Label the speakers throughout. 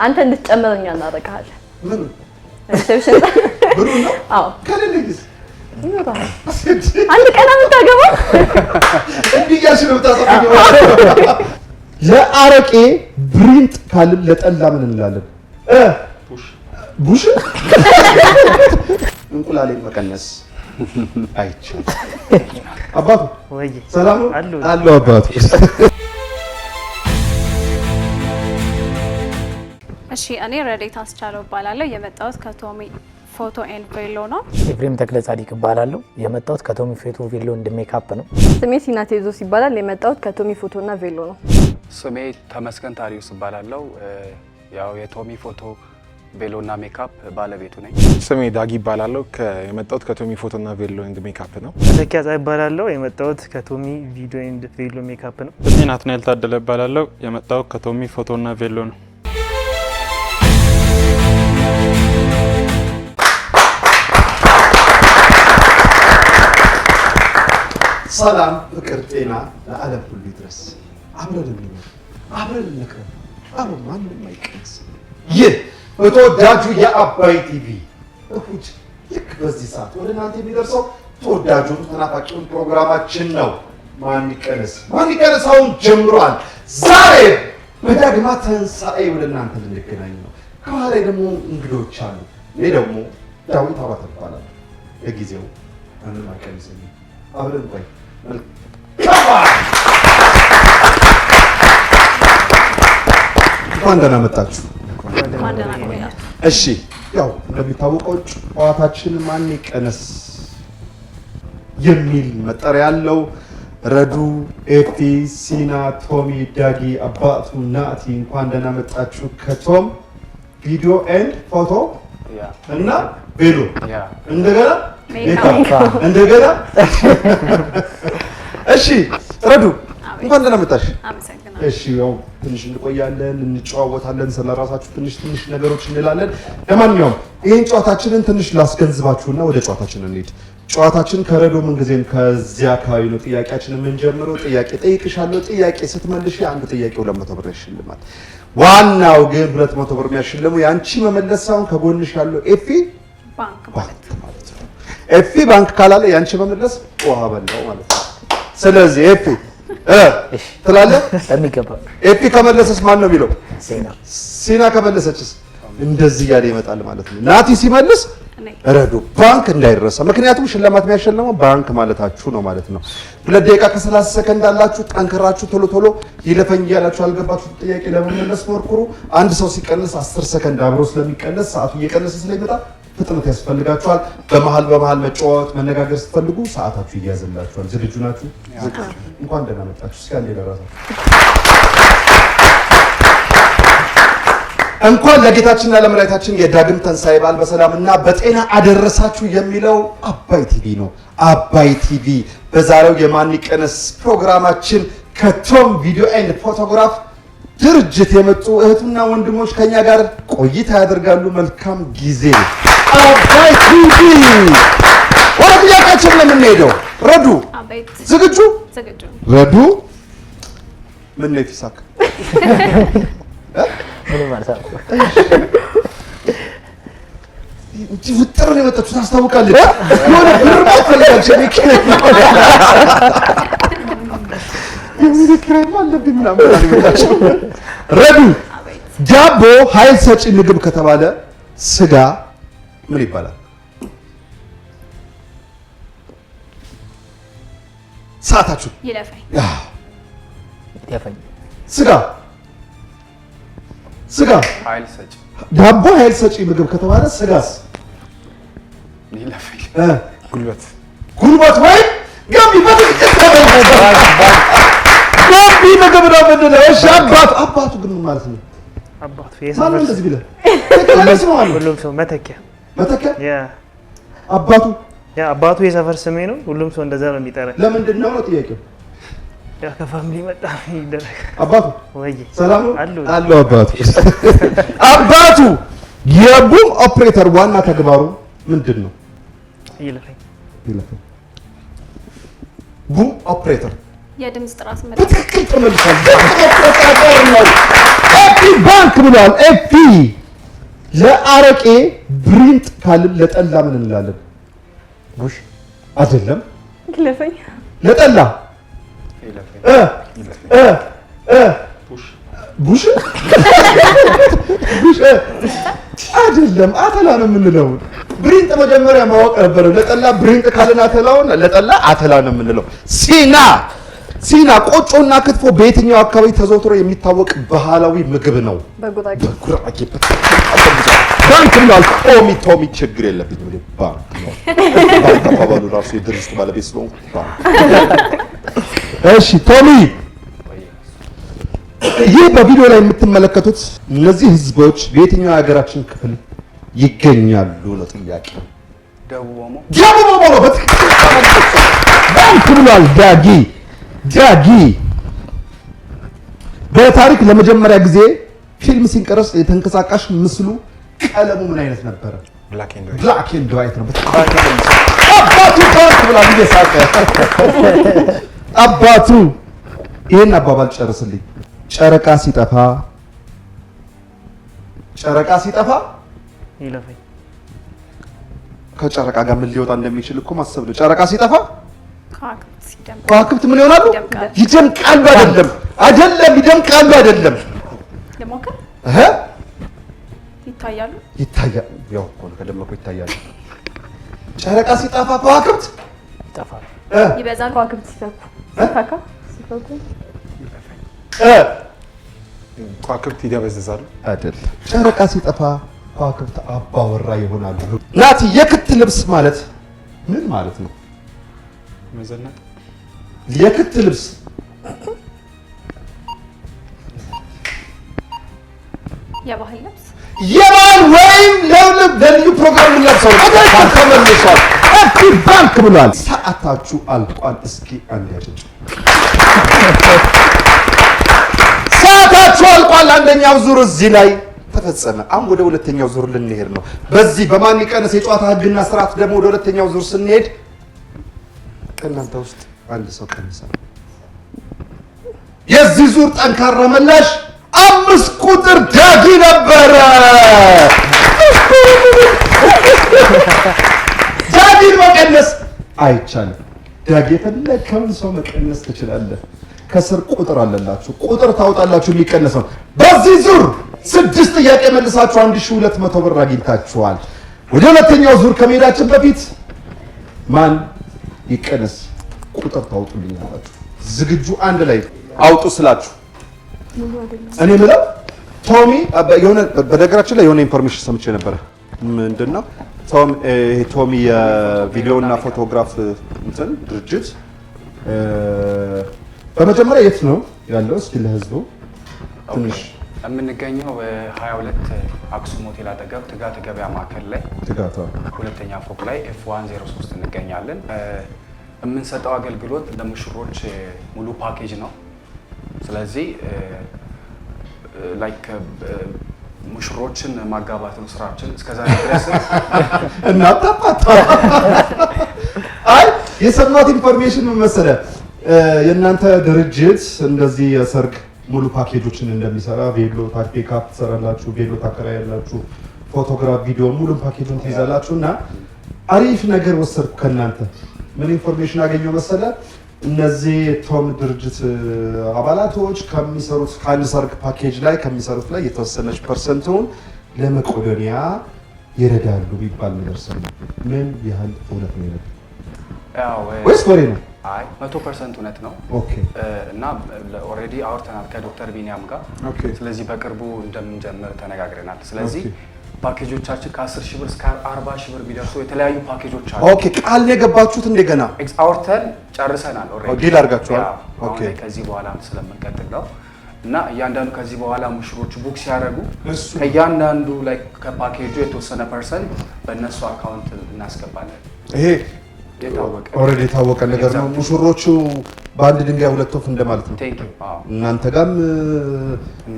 Speaker 1: አንተ እንድትጨምረኛ እናደርጋለን
Speaker 2: ምን
Speaker 1: ሪሴፕሽን
Speaker 2: ብሩ ነው
Speaker 1: አዎ
Speaker 2: ከሌለኝስ
Speaker 1: አንድ ቀን አምጣገባው
Speaker 2: እንዲያሽ ነው ታሳየው ለአረቄ ብሪንጥ ካልን ለጠላ ምን እንላለን ቡሽ እንቁላሌን መቀነስ አይቻልም አባቱ
Speaker 3: ወይ
Speaker 2: ሰላም አሉ አባቱ
Speaker 4: እሺ እኔ ረዴት አስቻለው እባላለሁ የመጣሁት ከቶሚ ፎቶ ኤንድ ቬሎ ነው
Speaker 3: ኤፍሬም ተክለ ጻዲቅ እባላለሁ የመጣሁት ከቶሚ ፎቶ ቬሎ ኤንድ ሜካፕ ነው
Speaker 1: ስሜ ሲናቴዞስ ይባላል የመጣሁት ከቶሚ ፎቶና ቬሎ ነው
Speaker 5: ስሜ ተመስገን ታሪውስ እባላለሁ ያው የቶሚ ፎቶ ቬሎና ሜካፕ ባለቤቱ ነኝ
Speaker 6: ስሜ ዳጊ ይባላለሁ የመጣሁት ከቶሚ ፎቶና ቬሎ ኤንድ ሜካፕ ነው
Speaker 3: ተኪያ ጻይ ይባላለሁ የመጣሁት ከቶሚ ቪዲዮ ኤንድ ቬሎ ሜካፕ ነው
Speaker 7: ስሜ ናትናኤል ታደለ እባላለሁ የመጣሁት ከቶሚ ፎቶና ቬሎ ነው
Speaker 2: ሰላም ፍቅር ጤና ለዓለም ሁሉ ይድረስ አብረን እንኖር አብረን እንክረም አብረን ማንም አይቀንስ ይህ በተወዳጁ የአባይ ቲቪ እሁድ ልክ በዚህ ሰዓት ወደ እናንተ የሚደርሰው ተወዳጁን ተናፋቂውን ፕሮግራማችን ነው ማን ይቀነስ አሁን ጀምሯል ዛሬ በዳግማ ትንሣኤ ወደ እናንተ ልንገናኝ ነው ከኋላ ደግሞ እንግዶች አሉ እኔ ደግሞ ዳዊት አባተ እባላለሁ ለጊዜው ማንም አይቀንስም አብረን ቆይ እንኳን ደህና መጣችሁ እሺ ያው እንደሚታወቀው ጨዋታችን ማን ይቀነስ የሚል መጠሪያ ያለው ረዱ ኤፊ ሲና ቶሚ ዳጊ አባቱ ናቲ እንኳን ደህና መጣችሁ ከቶም ቪዲዮ ኤንድ ፎቶ እና ቬሎ እንደገና እሺ ረዱ እንኳን ደህና መጣሽ
Speaker 4: አመሰግናለሁ
Speaker 2: እሺ ያው ትንሽ እንቆያለን እንጨዋወታለን ስለራሳችሁ ትንሽ ነገሮች እንላለን ለማንኛውም ይሄን ጨዋታችንን ትንሽ ላስገንዝባችሁና ወደ ጨዋታችን እንሂድ ጨዋታችን ከረዶ ምን ጊዜም ከዚያ አካባቢ ነው ጥያቄያችንን የምንጀምረው ጥያቄ ጠይቅሻለሁ ጥያቄ ስትመልሺ አንድ ጥያቄ 200 ብር ያሽልማል ዋናው ግን 200 ብር የሚያሽልመው ያንቺ መመለስ ሳይሆን ከጎንሽ ያለው ኤፊ
Speaker 4: ባንክ
Speaker 2: ማለት ነው ኤፊ ባንክ ካላለ ያንቺ መመለስ ውሃ በላው ማለት ነው ስለዚህ ኤፊ ትላለህ
Speaker 3: ለሚገባ
Speaker 2: ኤፒ ከመለሰስ ማን ነው የሚለው
Speaker 3: ሲና
Speaker 2: ከመለሰችስ እንደዚህ ያለ ይመጣል ማለት ነው ናቲ ሲመልስ ረዱ ባንክ እንዳይረሳ ምክንያቱም ሽልማት የሚያሸልመው ባንክ ማለታችሁ ነው ማለት ነው 2 ደቂቃ ከ30 ሰከንድ አላችሁ ጠንከራችሁ ቶሎ ይለፈኝ ያላችሁ አልገባችሁ ጥያቄ ለመመለስ ሞክሩ አንድ ሰው ሲቀነስ 10 ሰከንድ አብሮ ስለሚቀነስ ሰዓቱ እየቀነሰ ስለሚመጣ ፍጥነት ያስፈልጋችኋል በመሃል መጫወት መነጋገር ስትፈልጉ ሰዓታችሁ ይያዝላችኋል ዝግጁ ናችሁ እንኳን ደህና መጣችሁ እስኪ አንዴ ለራሳችሁ እንኳን ለጌታችንና ለመድኃኒታችን የዳግም ትንሣኤ በዓል በሰላምና በጤና አደረሳችሁ የሚለው አባይ ቲቪ ነው አባይ ቲቪ በዛሬው የማን ይቀነስ ፕሮግራማችን ከቶም ቪዲዮ ኤንድ ፎቶግራፍ ድርጅት የመጡ እህቱና ወንድሞች ከኛ ጋር ቆይታ ያደርጋሉ መልካም ጊዜ አባይ ቲቪ ወደ ጥያቄያችን ለምንሄደው ረዱ ዝግጁ ረዱ ምን ነው ይሳካ
Speaker 3: ምን ማለት ነው
Speaker 2: እንጂ ፍጥር ነው የመጣችው ታስታውቃለች የሆነ ብር ማፈልጋለች የምን ክራይም አለብኝ ምናምን አለች ረዱ ዳቦ ኃይል ሰጪ ምግብ ከተባለ ስጋ ምን ይባላል ሰዓታችሁ
Speaker 3: ይለፈኝ
Speaker 2: ስጋ
Speaker 5: ኃይል ሰጪ
Speaker 2: ዳቦ ኃይል ሰጪ ምግብ ከተባለ ስጋስ
Speaker 5: ይለፈኝ
Speaker 2: ጉልበት ወይ ገቢ ምግብ ነው ምንድነው እሺ አባቱ ግን ማለት ነው
Speaker 3: አባቱ
Speaker 2: ማን እንደዚህ ቢለ
Speaker 3: ሁሉም ሰው መተኪያ
Speaker 2: አባቱ
Speaker 3: የሰፈር ስሜ ነው ሁሉም ሰው እንደዛ ነው የሚጠራኝ
Speaker 2: ለምንድን ነው ጥያቄው
Speaker 3: ያ ከፋሚሊ መጣ ይደረግ
Speaker 2: አባቱ
Speaker 3: ወይ
Speaker 2: ሰላም
Speaker 3: አሉ
Speaker 2: አባቱ የቡም ኦፕሬተር ዋና ተግባሩ ምንድነው
Speaker 3: ይለፈኝ
Speaker 2: ቡም ኦፕሬተር
Speaker 4: የድምጽ ጥራት መጣ
Speaker 2: በትክክል ተመልሷል። ኤፒ ባንክ ብሏል። ኤፒ ለአረቄ ብሪንጥ ካልን ለጠላ ምን እንላለን? ቡሽ አይደለም።
Speaker 1: ግለፈኝ
Speaker 2: ለጠላ ቡሽ ቡሽ አይደለም። አተላ ነው የምንለው። ብሪንጥ መጀመሪያ ማወቅ ነበር። ለጠላ ብሪንጥ ካልን አተላውን ለጠላ አተላ ነው የምንለው። ሲና ቆጮና ክትፎ በየትኛው አካባቢ ተዘውትሮ የሚታወቅ ባህላዊ ምግብ ነው?
Speaker 1: በጉራጌ
Speaker 2: ባንክ ብሏል። ቶሚ ችግር የለብኝም። ባንክ ነው ባንክ አባባሉ ራሱ የድርጅቱ ባለቤት ስለሆንኩ ባንክ። እሺ ቶሚ፣ ይህ በቪዲዮ ላይ የምትመለከቱት እነዚህ ህዝቦች በየትኛው የሀገራችን ክፍል ይገኛሉ ነው ጥያቄ።
Speaker 5: ደቡብ ኦሞ
Speaker 2: ነው በትክክል ባንክ ብሏል። ዳጊ በታሪክ ለመጀመሪያ ጊዜ ፊልም ሲንቀረጽ የተንቀሳቃሽ ምስሉ ቀለሙ ምን አይነት ነበረ? ብላክ ኤንድ ዋይት ነው። አባቱ ባንክ ብሏል። እየሳቀ አባቱ ይሄን አባባል ጨርስልኝ። ጨረቃ ሲጠፋ
Speaker 3: ይለፈኝ።
Speaker 2: ከጨረቃ ጋር ምን ሊወጣ እንደሚችል እኮ ማሰብ ነው። ጨረቃ ሲጠፋ
Speaker 4: ከዋክብት
Speaker 2: ምን ይሆናሉ? ይደምቃሉ። አይደለም ይደምቃሉ። አይደለም
Speaker 4: ለሞከር ይታያሉ።
Speaker 2: ያው እኮ ነው ከደመቁ ይታያሉ። ጨረቃ ሲጠፋ ከዋክብት
Speaker 3: ይጠፋል።
Speaker 4: ይበዛል።
Speaker 1: ከዋክብት ሲፈኩ
Speaker 6: ከዋክብት ይደበዝዛሉ።
Speaker 2: አይደለም። ጨረቃ ሲጠፋ ከዋክብት አባወራ ይሆናሉ። ናቲ፣ የክት ልብስ ማለት ምን ማለት ነው?
Speaker 6: መዘነጥ።
Speaker 2: የክት ልብስ
Speaker 4: የባህል ልብስ
Speaker 2: የባህል ወይም ለልዩ ፕሮግራም ለብሰው ተመልሷል። ኤፒ ባንክ ብሏል። ሰዓታችሁ አልቋል። እስኪ አንድ ያጭጭ ሰዓታችሁ አልቋል። አንደኛው ዙር እዚህ ላይ ተፈጸመ። አሁን ወደ ሁለተኛው ዙር ልንሄድ ነው። በዚህ በማን ይቀነስ የጨዋታ ህግና ስርዓት ደግሞ ወደ ሁለተኛው ዙር ስንሄድ ከእናንተ ውስጥ አንድ ሰው ቀንሳል። የዚህ ዙር ጠንካራ መላሽ 5 ቁጥር ዳጊ ነበረ። ዳጊን መቀነስ አይቻልም። ዳጊ የፈለከውን ሰው መቀነስ ትችላለህ። ከስር ቁጥር አለላችሁ። ቁጥር ታውጣላችሁ የሚቀነሰው። በዚህ ዙር 6 ጥያቄ መልሳችሁ 1200 ብር አግኝታችኋል። ወደ ሁለተኛው ዙር ከመሄዳችን በፊት ማን ይቀነስ ቁጥር ታውጡልኛላችሁ። ዝግጁ? አንድ ላይ አውጡ ስላችሁ እኔ የምለው ቶሚ የሆነ በነገራችን ላይ የሆነ ኢንፎርሜሽን ሰምቼ ነበረ። ምንድነው ቶሚ የቪዲዮ እና ፎቶግራፍ እንትን ድርጅት በመጀመሪያ የት ነው ያለው? እስኪ ለህዝቡ ትንሽ
Speaker 5: የምንገኘው 22 አክሱም ሆቴል አጠገብ ትጋት ገበያ ማዕከል ላይ ሁለተኛ ፎቅ ላይ F103 እንገኛለን። የምንሰጠው አገልግሎት ለሙሽሮች ሙሉ ፓኬጅ ነው። ስለዚህ ላይክ ሙሽሮችን ማጋባት ነው ስራችን እስከዛሬ ድረስ
Speaker 2: እናጣጣ። አይ የሰማት ኢንፎርሜሽን ምን መሰለህ? የእናንተ ድርጅት እንደዚህ የሰርግ ሙሉ ፓኬጆችን እንደሚሰራ ቬሎ ሜካፕ ትሰራላችሁ፣ ቬሎ ታከራያላችሁ፣ ፎቶግራፍ፣ ቪዲዮ ሙሉ ፓኬጁን ትይዛላችሁ እና አሪፍ ነገር ወሰድኩ ከእናንተ። ምን ኢንፎርሜሽን አገኘው መሰለህ? እነዚህ ቶም ድርጅት አባላቶች ከሚሰሩት ከአንድ ሰርግ ፓኬጅ ላይ ከሚሰሩት ላይ የተወሰነች ፐርሰንቱን ለመቄዶንያ ይረዳሉ የሚባል ነገር ሰማሁ። ምን ያህል እውነት ነው ይላል ወይስ ወሬ ነው?
Speaker 5: አይ 100% እውነት ነው።
Speaker 2: ኦኬ።
Speaker 5: እና ኦልሬዲ አውርተናል ከዶክተር ቢኒያም ጋር። ስለዚህ በቅርቡ እንደምንጀምር ተነጋግረናል። ስለዚህ ፓኬጆቻችን ከ10 ሺህ ብር እስከ 40 ሺህ ብር የሚደርሱ የተለያዩ ፓኬጆች አሉ።
Speaker 2: ኦኬ። ቃል ነው የገባችሁት? እንደገና
Speaker 5: አውርተን ጨርሰናል። ኦልሬዲ
Speaker 2: ዲል አድርጋችኋል? ኦኬ።
Speaker 5: ከዚህ በኋላ ስለምንቀጥል ነው እና እያንዳንዱ ከዚህ በኋላ ሙሽሮቹ ቡክ ሲያደርጉ ከእያንዳንዱ ላይ ከፓኬጁ የተወሰነ ፐርሰንት በእነሱ አካውንት እናስገባለን።
Speaker 2: ይሄ ኦልሬዲ የታወቀ ነገር ነው። ሙሽሮቹ በአንድ ድንጋይ ሁለት ወፍ እንደማለት ነው። እናንተ ጋርም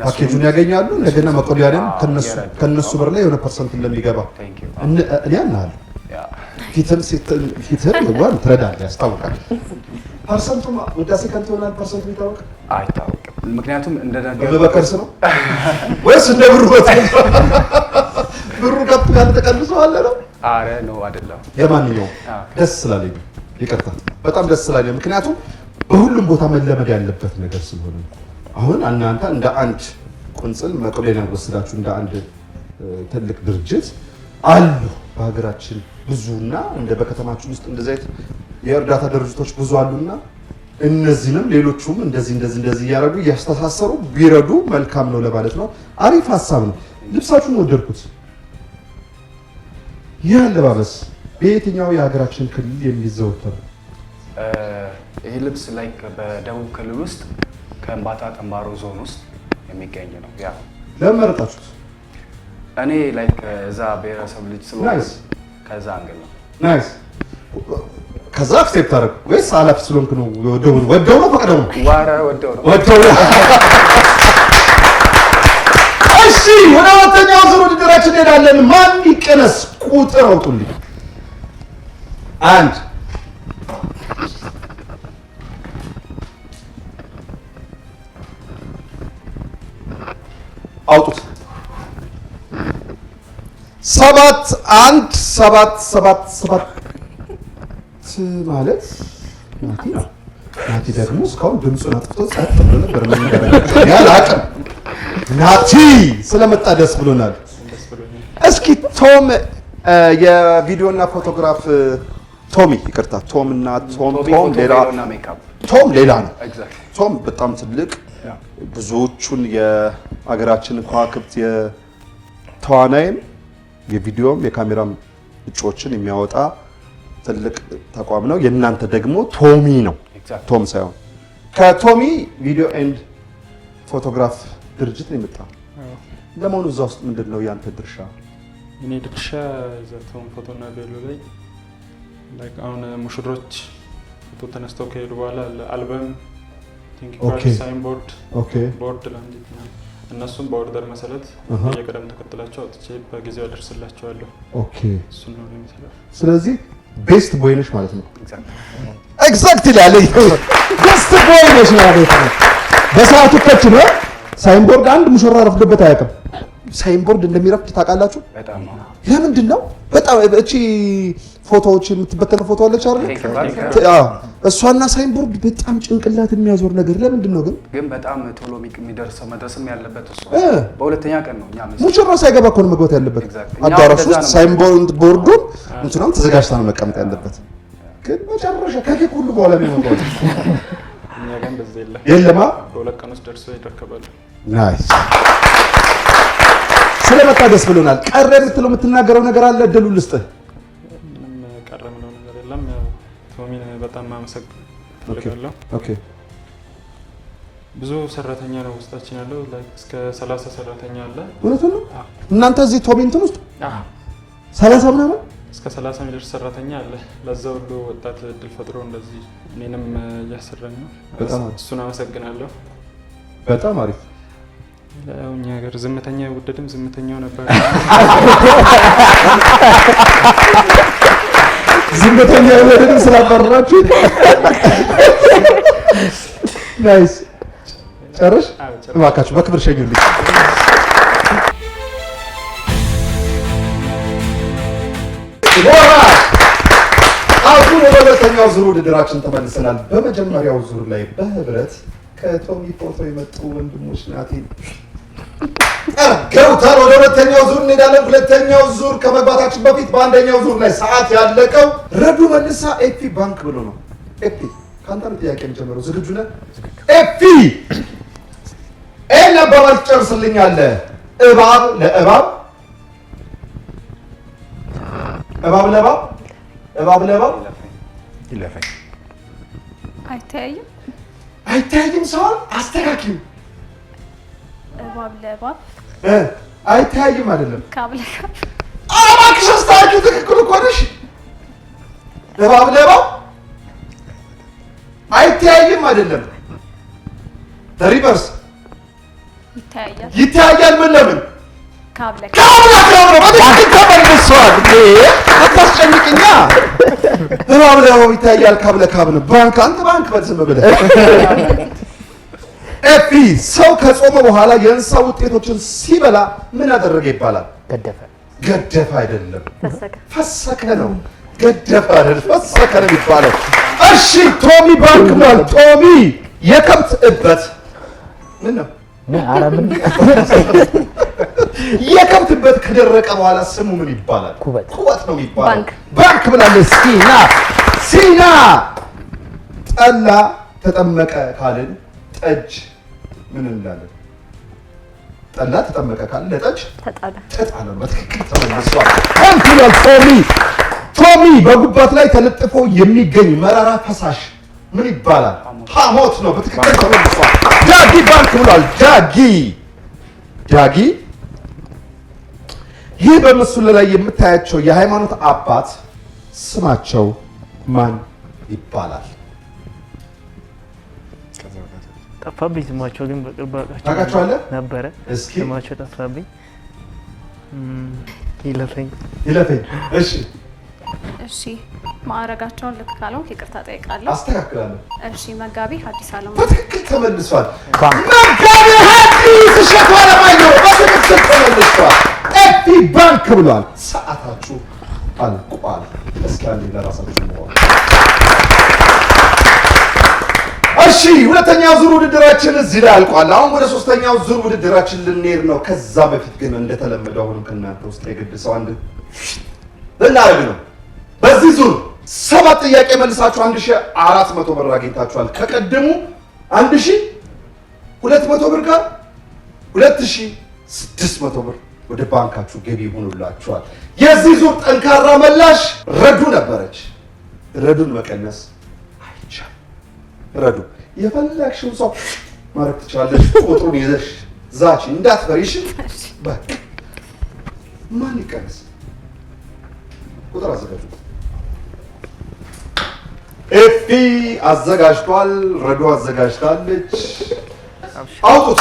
Speaker 2: ፓኬጁን ያገኛሉ፣ እንደገና መቄዶንያም ከነሱ ብር ላይ የሆነ ፐርሰንት እንደሚገባ እኔ አምናለሁ። ፊትም እንኳን ትረዳለህ፣ ያስታውቃል። ፐርሰንቱ ውዳሴ ከንቱ ይሆናል። ፐርሰንቱ ይታወቅ
Speaker 5: አይታወቅም። ምክንያቱም እንደነገር
Speaker 2: በከርስ ነው ወይስ እንደ ብሩ ብሩ ከፍ ካለ ተቀንሶ አለ ነው?
Speaker 5: አረ ነው አይደለም።
Speaker 2: የማንኛውም ደስ ስላለኝ ይቅርታ፣ በጣም ደስ ስላለኝ፣ ምክንያቱም በሁሉም ቦታ መለመድ ያለበት ነገር ስለሆነ አሁን እናንተ እንደ አንድ ቁንጽል መቀሌን ወስዳችሁ እንደ አንድ ትልቅ ድርጅት አሉ በሀገራችን ብዙና እንደ በከተማችን ውስጥ እንደዚህ አይነት የእርዳታ ድርጅቶች ብዙ አሉና እነዚህንም ሌሎቹም እንደዚህ እያደረጉ እያስተሳሰሩ ቢረዱ መልካም ነው ለማለት ነው። አሪፍ ሀሳብ ነው። ልብሳችሁን ወደድኩት። ይህ አለባበስ በየትኛው የሀገራችን ክልል የሚዘወተር?
Speaker 5: ይህ ልብስ ላይክ በደቡብ ክልል ውስጥ ከምባታ ጠምባሮ ዞን ውስጥ የሚገኝ ነው። ያ
Speaker 2: ለምን መረጣችሁት?
Speaker 5: እኔ ላይክ እዛ ብሔረሰብ ልጅ ስለሆነ ከዛ አንግል ነው።
Speaker 2: ናይስ። ከዛ አክሴፕት አደረግ ወይስ አላፊ ስለሆንክ ነው? ወደው ነው ፈቅደው ነው?
Speaker 5: ዋረ ወደው ነው።
Speaker 2: እሺ ወደ ሁለተኛው ዙር ውድድራችን እንሄዳለን። ማን ይቀነስ? ቁጥር አውጡልኝ። አንድ አውጡት። 7 1 7 7 7 ማለት ናቲ ደግሞ እስካሁን ድምፁን አጥፍቶ ጸጥ ብሎ ነበር። ምን እንደረገ ያላቀም ናቲ ስለመጣ ደስ ብሎናል። እስኪ ቶም የቪዲዮና ፎቶግራፍ ቶሚ ይቅርታ፣ ቶም እና ቶም ሌላ ነው። ቶም በጣም ትልቅ ብዙዎቹን የሀገራችን ከዋክብት የተዋናይም የቪዲዮም የካሜራም እጩዎችን የሚያወጣ ትልቅ ተቋም ነው። የእናንተ ደግሞ ቶሚ ነው፣ ቶም ሳይሆን። ከቶሚ ቪዲዮ ኤንድ ፎቶግራፍ ድርጅት ነው የመጣው። ለመሆኑ እዛ ውስጥ ምንድን ነው ያንተ ድርሻ?
Speaker 7: እኔ ድርሻ ቶም ፎቶና ቬሎ ላይ አሁን ሙሽሮች ፎቶ ተነስተው ከሄዱ በኋላ አልበም ሳይንቦርድ ቦርድ ላንዲት ነው። እነሱም በኦርደር መሰረት የቀደም ተከትላቸው አውጥቼ በጊዜው አደርስላቸዋለሁ። ኦኬ እሱ ነው የሚሰራው።
Speaker 2: ስለዚህ ቤስት ቦይ ነሽ ማለት ነው። ኤግዛክትሊ ያለኝ ቤስት ቦይ ነሽ ማለት ነው። በሰዓቱ ከች ነው። ሳይንቦርድ አንድ ሙሽራ ረፍዶበት አያውቅም። ሳይንቦርድ እንደሚረፍድ ታውቃላችሁ?
Speaker 5: በጣም
Speaker 2: ለምንድን ነው? በጣም እቺ ፎቶዎች የምትበተነው ፎቶ አለች አይደል? እሷና ሳይንቦርድ በጣም ጭንቅላት የሚያዞር ነገር ለምንድን ነው ግን
Speaker 5: በጣም ቶሎ የሚደርሰው መድረስም ያለበት እሱ በሁለተኛ ቀን ነው። እኛ
Speaker 2: ሙሽራ ሳይገባ እኮ ነው መግባት ያለበት አዳራሽ ውስጥ። ሳይንቦርድ ቦርዱን እንትናም ተዘጋጅታ ነው መቀመጥ ያለበት። ግን መጨረሻ ከኬክ ሁሉ በኋላ ነው የሚመጣው።
Speaker 7: እኛ ጋር በዛ
Speaker 2: የለማ
Speaker 7: በሁለት ቀን ውስጥ ደርሶ ይረከባሉ።
Speaker 2: ናይስ። ስለመጣ ደስ ብሎናል። ቀረ የምትለው የምትናገረው ነገር አለ? እድሉ ልስጥህ።
Speaker 7: ቀረ ምለው ነገር የለም። ቶሚን በጣም አመሰግናለሁ። ኦኬ ብዙ ሰራተኛ ነው ውስጣችን ያለው እስከ 30 ሰራተኛ አለ።
Speaker 2: እውነቱን ነው። እናንተ እዚህ ቶሚ እንትን ውስጥ 30 ምናምን
Speaker 7: እስከ 30 የሚደርስ ሰራተኛ አለ። ለዛ ሁሉ ወጣት እድል ፈጥሮ እንደዚህ እኔንም እያሰራኝ ነው። እሱን አመሰግናለሁ።
Speaker 2: በጣም አሪፍ።
Speaker 7: እኛ ሀገር ዝምተኛ አይወደድም፣ ዝምተኛው ነበር።
Speaker 2: ዝምተኛ አይወደድም ስላባረራችሁ። ናይስ። ጨርሽ እባካችሁ በክብር ሸኙልኝ። አሁን ወደ ሁለተኛው ዙር ውድድራችን ተመልሰናል። በመጀመሪያው ዙር ላይ በህብረት ከቶሚ ፎቶ የመጡ ወንድሞች ናቲ ገብተን ወደ ሁለተኛው ዙር እንሄዳለን። ሁለተኛው ዙር ከመግባታችን በፊት በአንደኛው ዙር ላይ ሰዓት ያለቀው ረዱ መልሳ ኤፒ ባንክ ብሎ ነው። ኤፒ ከአንተ ነው ጥያቄ የሚጀምረው። ዝግጁ ነህ? ኤፒ ኤን አባባል ትጨርስልኛለህ። እባብ ለእባብ፣ እባብ ለእባብ፣ እባብ ለእባብ ይለፈኝ።
Speaker 4: አይተያይም
Speaker 2: አይተያይም። ሰውን አስተካክሉ።
Speaker 4: እባብ ለእባብ
Speaker 2: አይተያይም አይደለም።
Speaker 4: ካብ ለካብ
Speaker 2: እባክሽ አስተካክሉ። ትክክል እኮ ነሽ። እባብ ለእባብ አይተያይም አይደለም። ሪቨርስ
Speaker 4: ይተያያል።
Speaker 2: ይተያያል። ምን ለምን?
Speaker 4: ካብለካ
Speaker 2: በትክክል ተመልሷል። አታስጨንቅኛ። እባብ ይታያል። ካብለካብ ነው። ባንክ አንተ ባንክ በዝም ብለህ ኤፒ ሰው ከጾመ በኋላ የእንስሳ ውጤቶችን ሲበላ ምን ያደረገ ይባላል? ገደፈ አይደለም፣ ፈሰከ ነው። ገደፈ አይደለም፣ ፈሰከ ነው የሚባለው። እሺ ቶሚ ባንክ ብሏል። ቶሚ የከብት እበት ምን ነው? የከብት እበት ከደረቀ በኋላ ስሙ ምን ይባላል? ኩበት ነው የሚባለው። ባንክ ብላለች ሲና። ጠላ ተጠመቀ ካልን ጠጅ ምን እንላለን? ጠላ ተጠመቀ ካልን ለጠጅ ተጣለ። በትክክል ተመልሷል። ባንክ ብሏል ቶሚ በጉባት ላይ ተለጥፎ የሚገኝ መራራ ፈሳሽ ምን ይባላል? ሐሞት ነው። በትክክል ተመልሷል። ዳጊ ባንክ ብሏል። ዳጊ ይህ በምስሉ ላይ የምታያቸው የሃይማኖት አባት ስማቸው ማን ይባላል?
Speaker 3: ጠፋብኝ ስማቸው፣ ግን በቅርብ
Speaker 2: ታውቃቸዋለህ
Speaker 3: ነበረ።
Speaker 2: እስኪ
Speaker 3: ስማቸው ጠፋብኝ። ይለፈኝ።
Speaker 4: እሺ ማዕረጋቸውን ልክ ካልሆንክ ይቅርታ ጠይቃለሁ።
Speaker 2: አስተካክላለሁ።
Speaker 4: እሺ መጋቢ ሐዲስ ዓለማየሁ
Speaker 2: በትክክል ተመልሷል። መጋቢ ሐዲስ እሸቱ ዓለማየሁ በትክክል ተመልሷል። ኤፒ ባንክ ብሏል። ሰዓታችሁ አልቋል። እስኪ አንዴ ለራሳችሁ ነው። እሺ ሁለተኛው ዙር ውድድራችን እዚህ ላይ አልቋል። አሁን ወደ ሶስተኛው ዙር ውድድራችን ልንሄድ ነው። ከዛ በፊት ግን እንደተለመደው አሁንም ከእናንተ ውስጥ የግድ ሰው አንድ ልናደርግ ነው። በዚህ ዙር 7 ጥያቄ መልሳችሁ 1400 ብር አግኝታችኋል። ከቀደሙ 1200 ብር ጋር 2600 ብር ወደ ባንካችሁ ገቢ ሆኖላችኋል። የዚህ ዙር ጠንካራ መላሽ ረዱ ነበረች። ረዱን መቀነስ አይቻልም። ረዱ የፈለግሽውን ሰው ማድረግ ትችላለሽ። ቁጥሩን ይዘሽ ዛች እንዳትፈሪሽ። በቃ ማን ይቀነስ? ቁጥር አዘጋጁ። ኤፊ አዘጋጅቷል። ረዱ አዘጋጅታለች። አውጡት።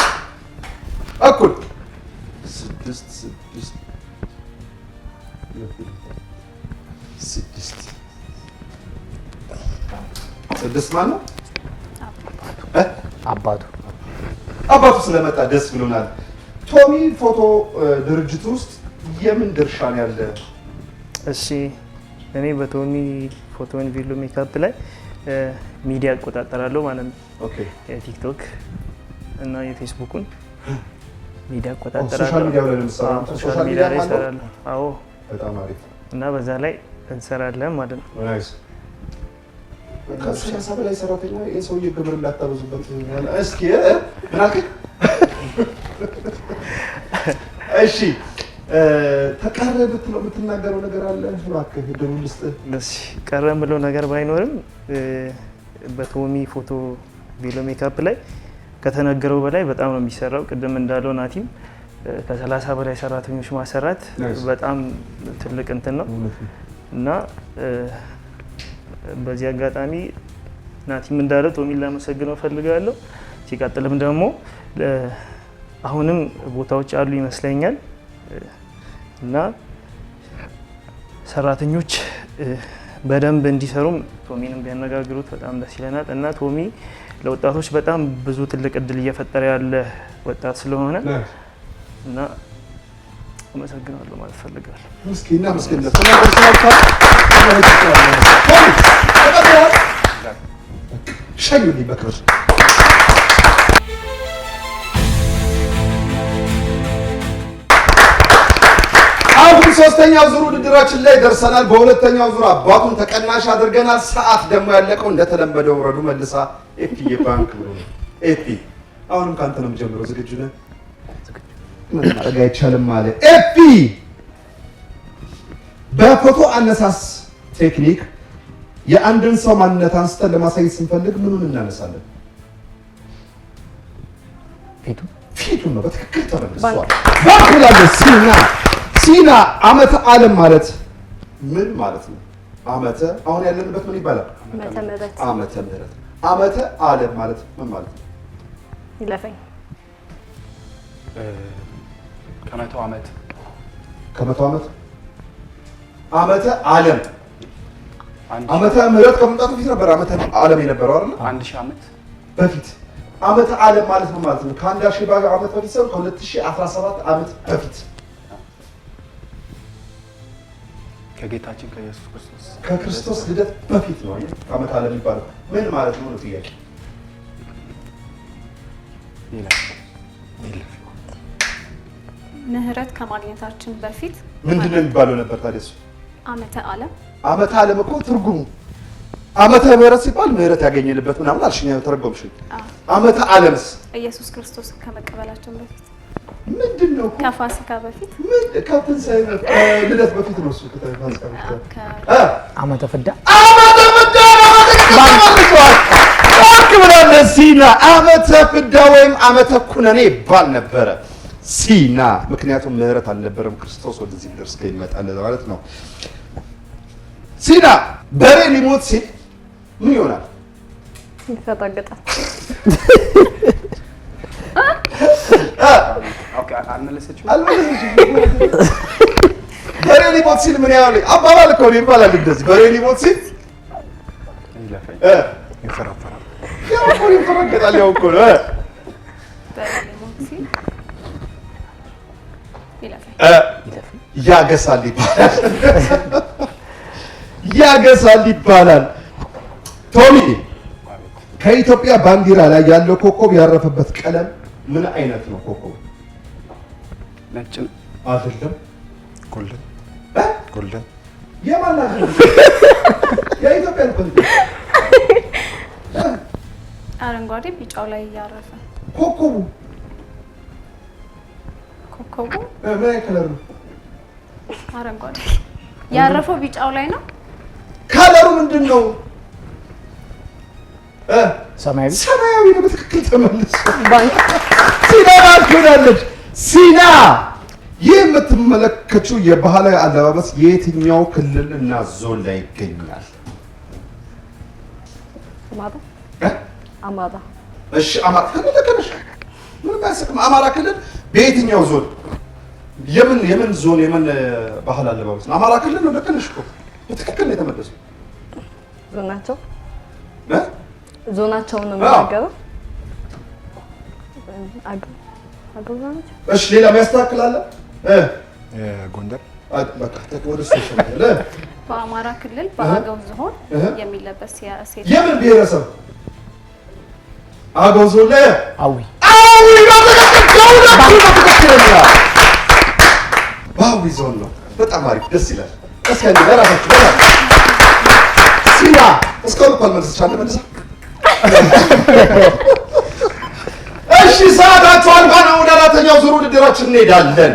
Speaker 2: እኩል 6 ማን ነው? አባቱ ስለመጣ ደስ ብሎናል። ቶሚ ፎቶ ድርጅት ውስጥ የምን ድርሻ ነው ያለ?
Speaker 3: እሺ እኔ በቶሚ ፎቶ ኤንድ ቪዲዮ ሜካፕ ላይ ሚዲያ እቆጣጠራለሁ ማለት ነው።
Speaker 2: ኦኬ
Speaker 3: የቲክቶክ እና የፌስቡክን ሚዲያ እቆጣጠራለሁ።
Speaker 2: ሶሻል ሚዲያ ላይ ለምሳሌ
Speaker 3: ሶሻል ሚዲያ ላይ እሰራለሁ። አዎ
Speaker 2: በጣም አሪፍ።
Speaker 3: እና በዛ ላይ እንሰራለን ማለት ነው።
Speaker 2: ናይስ። ከሰላሳ በላይ ሰራተኛ የሰውዬ ግብር እንዳታበዙበት። እስኪ ምን አልክ? እሺ ተቀረ ብትለው የምትናገረው ነገር አለ? እባክህ ድሩን ልስጥህ።
Speaker 3: እሺ ቀረ የምለው ነገር ባይኖርም በቶሚ ፎቶ ቪዲዮ ሜካፕ ላይ ከተነገረው በላይ በጣም ነው የሚሰራው። ቅድም እንዳለው ናቲም ከ30 በላይ ሰራተኞች ማሰራት በጣም ትልቅ እንትን ነው እና በዚህ አጋጣሚ ናቲም እንዳለው ቶሚን ላመሰግነው ፈልጋለሁ። ሲቀጥልም ደግሞ አሁንም ቦታዎች አሉ ይመስለኛል እና ሰራተኞች በደንብ እንዲሰሩም ቶሚንም ቢያነጋግሩት በጣም ደስ ይለናል እና ቶሚ ለወጣቶች በጣም ብዙ ትልቅ እድል እየፈጠረ ያለ ወጣት ስለሆነ እና አመሰግናለሁ ማለት ፈልጋለሁ።
Speaker 2: ምስኪና ምስኪንነት ሸኙልኝ በክብር። አሁን ሶስተኛው ዙር ውድድራችን ላይ ደርሰናል። በሁለተኛው ዙር አባቱን ተቀናሽ አድርገናል። ሰዓት ደግሞ ያለቀው እንደተለመደው ረዱ መልሳ ኤፒ የባንክ ብሎ ነው። ኤፒ አሁንም ካንተ ነው የምጀምረው። ዝግጁ ነህ? ምን ማድረግ አይቻልም ማለት ኤፒ በፎቶ አነሳስ ቴክኒክ የአንድን ሰው ማንነት አንስተን ለማሳየት ስንፈልግ ምኑን እናነሳለን? ፊቱን ነው። በትክክል ተመልሷል። ባንክ ብላለች ሲና ዓመተ ዓለም ማለት ምን ማለት ነው? ዓመተ አሁን ያለንበት ምን ይባላል? ዓመተ ምህረት። ዓመተ ዓለም ማለት ምን ማለት ነው?
Speaker 1: ይለፈኝ።
Speaker 5: ከመቶ ዓመት
Speaker 2: ከመቶ ዓመት ዓመተ ዓለም ዓመተ ምህረት ከመምጣቱ በፊት ነበር ዓመተ ዓለም የነበረው አይደል?
Speaker 5: 1000 ዓመት
Speaker 2: በፊት ዓመተ ዓለም ማለት ነው ማለት ነው። ከ1000 ዓመት በፊት ሰው ከ2017 ዓመት በፊት
Speaker 5: ከጌታችን ከኢየሱስ ክርስቶስ
Speaker 2: ከክርስቶስ ልደት በፊት ነው ዓመተ ዓለም የሚባለው። ምን ማለት ነው ጥያቄ?
Speaker 4: ምህረት ከማግኘታችን በፊት
Speaker 2: ምንድን ነው የሚባለው ነበር ታዲያ? እሱ
Speaker 4: ዓመተ ዓለም
Speaker 2: ዓመተ ዓለም እኮ ትርጉሙ ዓመተ ምህረት ሲባል ምህረት ያገኘንበት ምናምን አልሽኝ፣ ተረጎምሽ። ዓመተ ዓለምስ
Speaker 4: ኢየሱስ ክርስቶስን ከመቀበላችን በፊት
Speaker 2: ምንድን ነው?
Speaker 4: ከፋሲካ በፊት
Speaker 2: ከትንሣኤ ልደት በፊት ነው። እሱ ከፋሲካ በፊት
Speaker 8: ዓመተ ፍዳ
Speaker 2: ብላለ ሲና ዓመተ ፍዳ ወይም ዓመተ ኩነኔ ይባል ነበረ ሲና። ምክንያቱም ምህረት አልነበረም ክርስቶስ ወደዚህ ድረስ ከይመጣል ማለት ነው። ሲና በሬ ሊሞት ሲል ምን ይሆናል?
Speaker 1: ይፈጣገጣል።
Speaker 5: ኦኬ አልመለሰችም።
Speaker 2: በሬ ሊሞት ሲል ምን ያህል አባባል እኮ ነው ይባላል እንደዚህ። በሬ ሊሞት ሲል
Speaker 6: ይፈራፈራል።
Speaker 2: ያው እኮ ይፈራገጣል። ያው እኮ ነው
Speaker 4: በሬ ሊሞት ሲል
Speaker 2: ያገሳል ይባላል። ያገሳል ይባላል። ቶሚ ከኢትዮጵያ ባንዲራ ላይ ያለው ኮከብ ያረፈበት ቀለም ምን አይነት ነው? ኮከብ
Speaker 5: ነጭ ነው
Speaker 2: አይደለም።
Speaker 6: ጎልደን ጎልደን
Speaker 2: የማን ነው? የኢትዮጵያ ነው።
Speaker 4: አረንጓዴ ቢጫው ላይ ያረፈ
Speaker 2: ኮከቡ ምን አይነት ከለር ነው?
Speaker 4: አረንጓዴ ያረፈው ቢጫው ላይ ነው።
Speaker 2: ከለሩ ምንድን ነው?
Speaker 8: ሰማያዊ
Speaker 2: ሰማያዊ ነው። በትክክል ተመልሶ ሲና ባልኩናለች። ሲና ይህ የምትመለከችው የባህላዊ አለባበስ የየትኛው ክልል እና ዞን ላይ ይገኛል?
Speaker 1: አማራ።
Speaker 2: እሺ አማራ ክልል ከነሽ ምንም አያስቅም። አማራ ክልል በየትኛው ዞን የምን ዞን የምን ባህል አለባበስ ነው? አማራ ክልል ነው። ለከነሽ እኮ በትክክል ነው የተመለሰው።
Speaker 1: ዞናቸውን ነው የሚናገረው።
Speaker 2: እሺ ሌላ የሚያስተካክላለ?
Speaker 6: ጎንደር
Speaker 2: በቃ ወደ እሱ ይሻላል።
Speaker 4: በአማራ ክልል በአገው ዞን የሚለበስ የሴት
Speaker 2: የምን ብሔረሰብ? አገው ዞን ላይ
Speaker 8: አዊ
Speaker 2: በአዊ ዞን ነው። በጣም አሪፍ ደስ ይላል። እስኪ አንዴ ለራሳችሁ ሲና እስካሁን እኮ አልመለሰችም። መልሳ እሺ ሰዓታችሁ አልፋና ወደ አራተኛው ዙር ውድድራችን እንሄዳለን።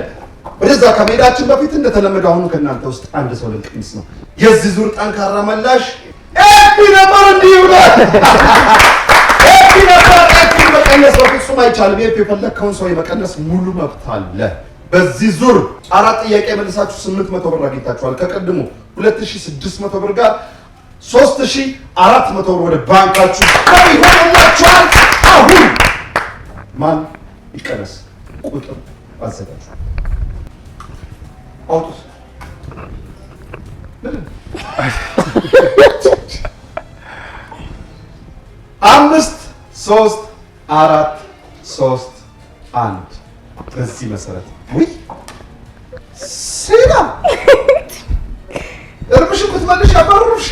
Speaker 2: ወደዛ ከመሄዳችን በፊት እንደተለመደው አሁን ከእናንተ ውስጥ አንድ ሰው ልንቀንስ ነው። የዚህ ዙር ጠንካራ መላሽ ኤፒ ነበር። እንዲህ ይውላል ኤፒ ነበር። ኤፒ መቀነስ በፍጹም አይቻልም። ኤፒ የፈለግከውን ሰው የመቀነስ ሙሉ መብት አለ። በዚህ ዙር 4 ጥያቄ መልሳችሁ 800 ብር አግኝታችኋል። ከቀድሞ 2600 ብር ጋር 3400 ብር ወደ ባንካችሁ ይሆንላችኋል። አሁን ማን ይቀነስ? ቁጥር አዘጋጁ። አውጡት። 5 3 4 3 1 በዚህ መሰረት ወይ ሲና እርምሽ ብትመልሽ ያባሩሽ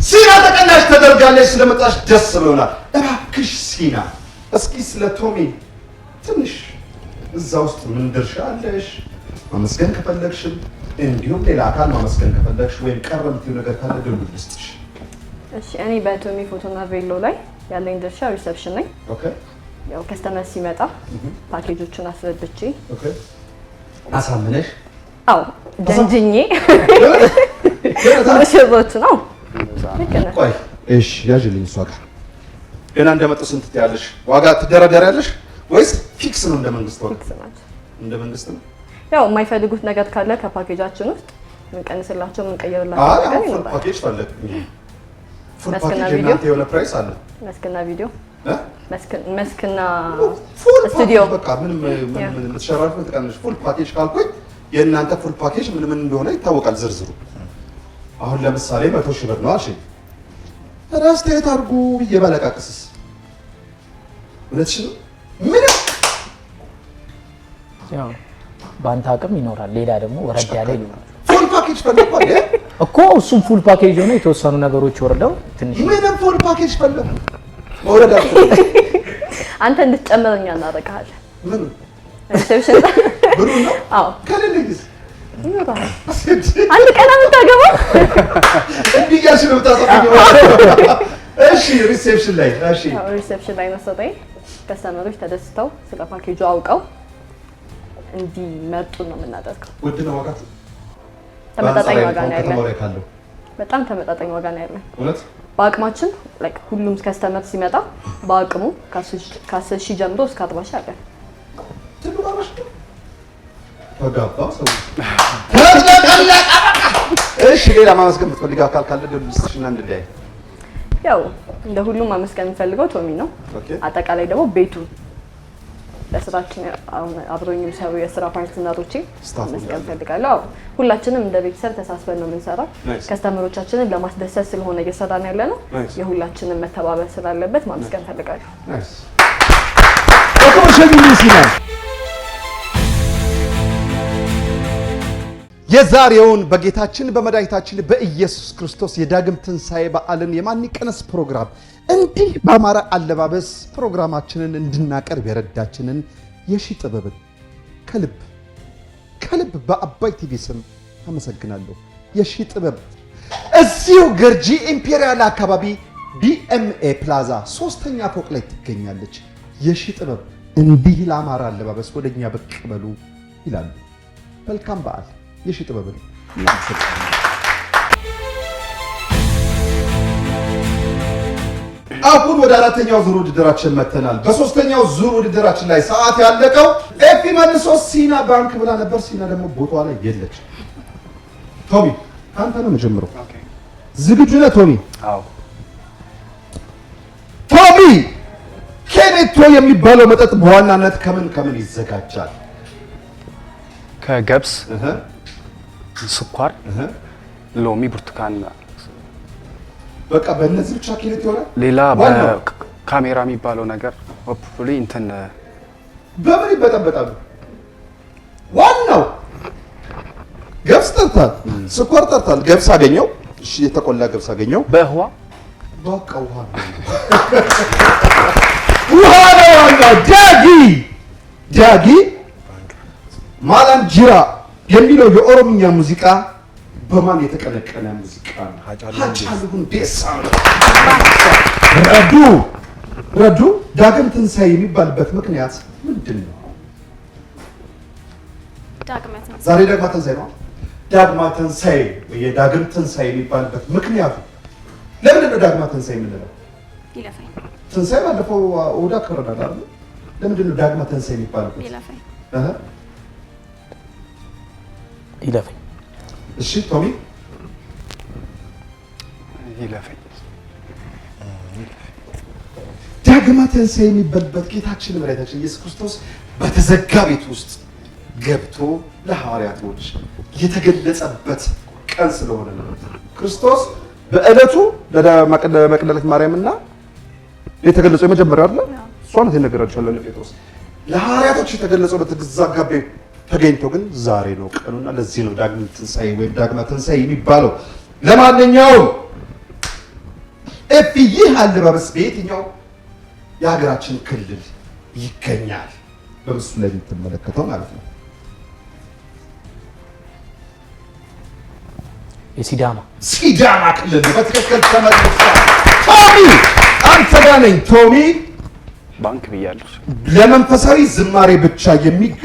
Speaker 2: ሲና ተቀናሽ ተደርጋለች። ስለመጣሽ ደስ ብሎናል። እባክሽ ሲና እስኪ ስለ ቶሚ ትንሽ እዛ ውስጥ ምን ድርሻ አለሽ? ማመስገን ከፈለግሽም እንዲሁም ሌላ አካል ማመስገን ከፈለግሽ ወይም ቀረ የምትይው ነገር ካለ ደውል ልስጥሽ።
Speaker 1: እሺ እኔ በቶሚ ፎቶና ቬሎ ላይ ያለኝ ድርሻ ሪሰፕሽን ነኝ።
Speaker 2: ኦኬ
Speaker 1: ያው ከስተመር ሲመጣ ፓኬጆቹን አስረድቼ
Speaker 2: አሳምነሽ
Speaker 1: አዎ ጀንጅኜ ሽሮቹ ነው።
Speaker 2: ቆይ እሺ ያዥልኝ። እሷ ጋር ገና እንደመጡ ስንት ትያለሽ? ዋጋ ትደራደሪያለሽ ወይስ ፊክስ ነው? እንደ መንግስት ዋጋ እንደ መንግስት ነው።
Speaker 1: ያው የማይፈልጉት ነገር ካለ ከፓኬጃችን ውስጥ ምንቀንስላቸው ምንቀይርላቸው ነገር ይኖራል።
Speaker 2: ፓኬጅ ፈለግ ፉል ፓኬጅ እናንተ የሆነ ፕራይስ አለ።
Speaker 1: መስክና ቪዲዮ መስክና
Speaker 2: ፉል
Speaker 1: ስቱዲዮ
Speaker 2: በቃ ምንም የምትሸራሪው ትቀንሽ። ፉል ፓኬጅ ካልኩኝ የእናንተ ፉል ፓኬጅ ምን ምን እንደሆነ ይታወቃል ዝርዝሩ። አሁን ለምሳሌ 100,000 ብር ነው አልሽኝ። አስተያየት አድርጉ ብዬ ባለቃቅስስ እውነትሽ ነው? ምንም
Speaker 8: ያው በአንተ አቅም ይኖራል። ሌላ ደግሞ ወረድ ያለ ይኖራል።
Speaker 2: ፉል ፓኬጅ ፈልጓል
Speaker 8: እኮ እሱም ፉል ፓኬጅ ሆነ የተወሰኑ ነገሮች ወርደው ትንሽ
Speaker 2: ምንም ፉል ፓኬጅ ፈልጉ ወረዳ
Speaker 1: አንተ እንድትጨምረኛ እናደርጋለን።
Speaker 2: ምን
Speaker 1: ሪሴፕሽን
Speaker 2: ብሩ ነው?
Speaker 1: አዎ
Speaker 2: ከሌለኝስ
Speaker 1: አንድ ቀን የምታገባው
Speaker 2: እንዲህ እያልሽ ነው የምታሳየው። እሺ ሪሴፕሽን ላይ እሺ፣
Speaker 1: ሪሴፕሽን ላይ መሰለኝ ከስተመሮች ተደስተው ስለ ፓኬጁ አውቀው እንዲመጡ ነው የምናደርገው።
Speaker 2: ውድ ነው ዋጋቱ?
Speaker 1: ተመጣጣኝ ዋጋ ነው ያለን።
Speaker 2: ካለው
Speaker 1: በጣም ተመጣጣኝ ዋጋ ነው ያለን።
Speaker 2: እውነት
Speaker 1: በአቅማችን ላይክ ሁሉም ከስተመር ሲመጣ በአቅሙ ከ10,000 ጀምሮ እስከ 40,000 አለ።
Speaker 2: ትሉባሽ ተጋባ ሰው እሺ፣ ሌላ ማመስገን የምትፈልጊው አካል ካለ ደልስሽና እንድላይ።
Speaker 1: ያው እንደ ሁሉም ማመስገን የምፈልገው ቶሚ ነው። አጠቃላይ ደግሞ ቤቱ ለስራችን አሁን አብሮኝ የሚሰሩ የስራ ፓርትነሮቼ ማመስገን ፈልጋለሁ። ሁላችንም እንደ ቤተሰብ ተሳስበን ነው የምንሰራው። ከስተመሮቻችንን ለማስደሰት ስለሆነ እየሰራን ያለ ነው። የሁላችንም መተባበር ስላለበት ማመስገን ፈልጋለሁ።
Speaker 2: የዛሬውን በጌታችን በመድኃኒታችን በኢየሱስ ክርስቶስ የዳግም ትንሣኤ በዓልን የማን ይቀነስ ፕሮግራም እንዲህ በአማረ አለባበስ ፕሮግራማችንን እንድናቀርብ የረዳችንን የሺ ጥበብን ከልብ በአባይ ቲቪ ስም አመሰግናለሁ። የሺ ጥበብ እዚሁ ገርጂ ኢምፔሪያል አካባቢ ቢኤምኤ ፕላዛ 3ኛ ፎቅ ላይ ትገኛለች። የሺ ጥበብ እንዲህ ለአማረ አለባበስ ወደኛ ብቅ በሉ ይላሉ። መልካም በዓል። የሺ ጥበብን አሁን ወደ አራተኛው ዙር ውድድራችን መተናል። በሶስተኛው ዙር ውድድራችን ላይ ሰዓት ያለቀው ኤፊ መልሶ ሲና ባንክ ብላ ነበር። ሲና ደግሞ ቦታዋ ላይ የለች። ቶሚ አንተ ነው የምጀምረው። ዝግጁ ነህ ቶሚ?
Speaker 5: አዎ።
Speaker 2: ቶሚ ኬኔቶ የሚባለው መጠጥ በዋናነት ከምን ይዘጋጃል?
Speaker 5: ከገብስ፣ ስኳር፣ ሎሚ፣ ብርቱካን።
Speaker 2: በቃ በእነዚህ ብቻ ኬኔቶ ይሆናል።
Speaker 5: ሌላ በካሜራ የሚባለው ነገር ሆፕፉሊ እንትን
Speaker 2: በምን ይበጠበጣሉ? ዋናው ገብስ ጠርታል፣ ስኳር ጠርታል። ገብስ አገኘው። እሺ የተቆላ ገብስ አገኘው።
Speaker 5: በውሃ
Speaker 2: በቃ ውሃ ነው ዋናው። ዳጊ ማላንጂራ የሚለው የኦሮምኛ ሙዚቃ በማን የተቀነቀነ ሙዚቃ ነው? ሃጫሉ ሁንዴሳ። ረዱ ዳግም ትንሣኤ የሚባልበት ምክንያት ምንድን ነው? ዛሬ ዳግማ ትንሣኤ ነው። ዳግማ ትንሣኤ የዳግም ትንሣኤ የሚባልበት ምክንያቱ ለምንድን ነው? ዳግማ ትንሣኤ የምንለው ትንሣኤ ባለፈው እሑድ አክብረናል አይደል? ለምንድን ነው ዳግማ ትንሣኤ የሚባልበት?
Speaker 8: ይለፈኝ።
Speaker 2: እሺ ቶሚ
Speaker 5: ይለፈኝ።
Speaker 2: ዳግማ ትንሣኤ የሚባልበት ጌታችን መድኃኒታችን ኢየሱስ ክርስቶስ በተዘጋ ቤት ውስጥ ገብቶ ለሐዋርያቶች የተገለጸበት ቀን ስለሆነ ነው። ክርስቶስ በዕለቱ ለመቅደላዊት ማርያምና የተገለጸው የመጀመሪያው አይደል? እሷ ናት የነገረቻቸው ለጴጥሮስ። ለሐዋርያቶች የተገለጸው በተዘጋ ቤት ተገኝቶ ግን ዛሬ ነው ቀኑና ለዚህ ነው ዳግም ትንሣኤ ወይም ዳግማ ትንሣኤ የሚባለው። ለማንኛውም ኤፊ ይህ አለባበስ በየትኛው የሀገራችን ክልል ይገኛል? በምስሉ ላይ የምትመለከተው ማለት ነው። ሲዳማ ክልል በትክክል ተመልሷል። ቶሚ አንተ ጋር ነኝ። ቶሚ
Speaker 5: ባንክ ብያለሁ።
Speaker 2: ለመንፈሳዊ ዝማሬ ብቻ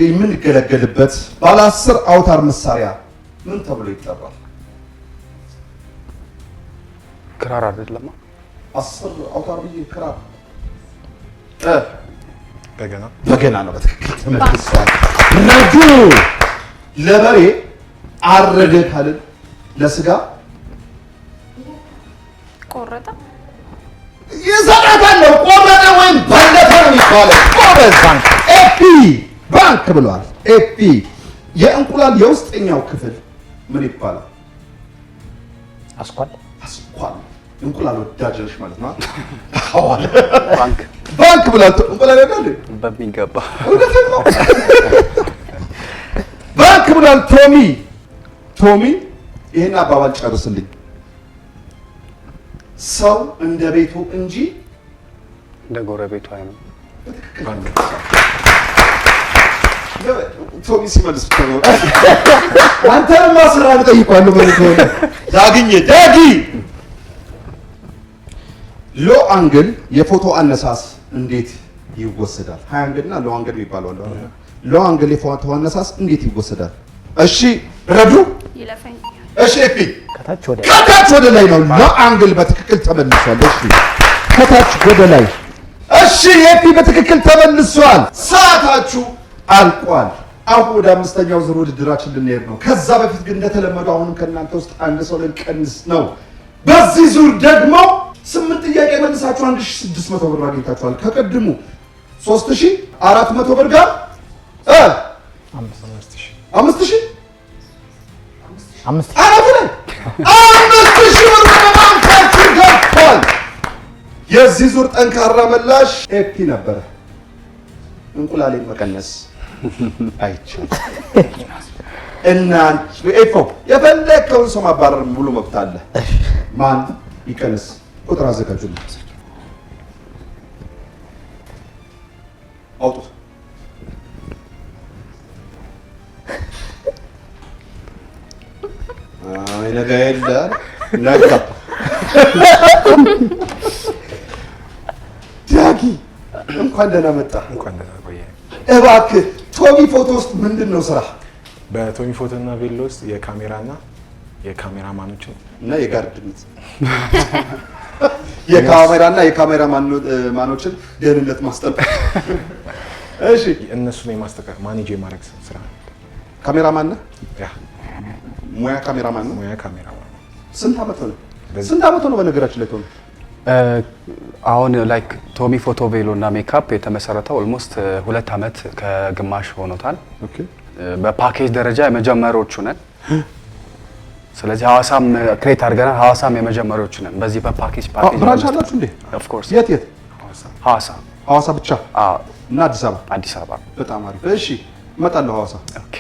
Speaker 2: የምንገለገልበት ባለ 10 አውታር መሳሪያ ምን ተብሎ ይጠራል?
Speaker 5: ክራር አይደለም?
Speaker 2: 10 አውታር ብዬ ክራር በገና ነው። በትክክል ተመልሷል። ረዱ ለበሬ አረደ ካልን ለስጋ
Speaker 4: ቆረጠ
Speaker 2: ይዘራታል። ቆረጠ ወይም በለተ ነው የሚባለው። ጎበዝ። ኤፒ ባንክ ብሏል። ኤፒ የእንቁላል የውስጠኛው ክፍል ምን ይባላል?
Speaker 8: አስኳል
Speaker 2: እንቁላል ወዳጅ ነሽ ማለት ነው። አዋል ባንክ ብላልቶ እንቁላል ያዳል
Speaker 5: በሚገባ
Speaker 2: ባንክ ብላል። ቶሚ ይሄን አባባል ጨርስልኝ። ሰው እንደ ቤቱ እንጂ
Speaker 5: እንደ ጎረቤቱ አይደለም።
Speaker 2: ቶሚ ሲመልስ ነው። አንተማ ስራ ልጠይቀዋለሁ ማለት ነው። ዳጊ ሎ አንግል የፎቶ አነሳስ እንዴት ይወሰዳል? ሃይ አንግል እና ሎ አንግል የሚባለው አለ። ሎ አንግል የፎቶ አነሳስ እንዴት ይወሰዳል? እሺ ረዱ
Speaker 4: ይለፈኝ።
Speaker 2: እሺ ኤፒ
Speaker 8: ከታች ወደ
Speaker 2: ላይ ነው። ሎ አንግል በትክክል ተመልሷል። እሺ ከታች ወደ ላይ። እሺ ኤፒ በትክክል ተመልሷል። ሰዓታችሁ አልቋል። አሁን ወደ አምስተኛው ዙር ውድድራችን ልንሄድ ነው። ከዛ በፊት ግን እንደተለመደው አሁንም ከእናንተ ውስጥ አንድ ሰው ልንቀንስ ነው። በዚህ ዙር ደግሞ 8 ጥያቄ መልሳችሁ 1600 ብር አግኝታችኋል። ከቀድሙ 3400 ብር ጋር 5000 አራት ላይ 5000 ብር በባንካችሁ ገብቷል። የዚህ ዙር ጠንካራ ምላሽ ኤፒ ነበረ። እንቁላሌን መቀነስ አይቻልም እና ኤፎ የፈለከውን ሰው ማባረር ሙሉ መብት አለ። ማን ይቀንስ? ቁጥር አዘጋጁልኝ። አውጡት። አይ ነገ የለ ነገ ዳጊ እንኳን ደህና መጣ።
Speaker 6: እንኳን ደህና ቆየ።
Speaker 2: እባክህ ቶሚ ፎቶ ውስጥ ምንድን ነው ስራ?
Speaker 6: በቶሚ ፎቶ እና ቬሎ ውስጥ የካሜራና የካሜራማኖችን
Speaker 2: እና የጋርድነት የካሜራና የካሜራማኖችን ደህንነት ማስጠበቅ። እሺ
Speaker 6: እነሱን የማስተካከል ማኔጅ የማድረግ ስራ።
Speaker 2: ካሜራማን ነህ?
Speaker 6: ያ
Speaker 2: ሙያ ካሜራማን ነው።
Speaker 6: ሙያ ካሜራማን።
Speaker 2: ስንት አመት ነው? በነገራችን ላይ ቶሚ
Speaker 5: አሁን ላይክ ቶሚ ፎቶ ቬሎ እና ሜካፕ የተመሰረተው ኦልሞስት 2 አመት ከግማሽ ሆኖታል።
Speaker 2: ኦኬ
Speaker 5: በፓኬጅ ደረጃ የመጀመሪያዎቹ ነን። ስለዚህ ሐዋሳም ክሬት አድርገናል። ሐዋሳም የመጀመሪያዎቹ ነን በዚህ በፓኬጅ
Speaker 2: ብራንች አላችሁ እንዴ?
Speaker 5: ኦፍ ኮርስ።
Speaker 2: የት ሐዋሳ ብቻ?
Speaker 5: አዎ
Speaker 2: እና አዲስ አበባ። በጣም አሪፍ። እሺ እመጣለሁ ሐዋሳ።
Speaker 5: ኦኬ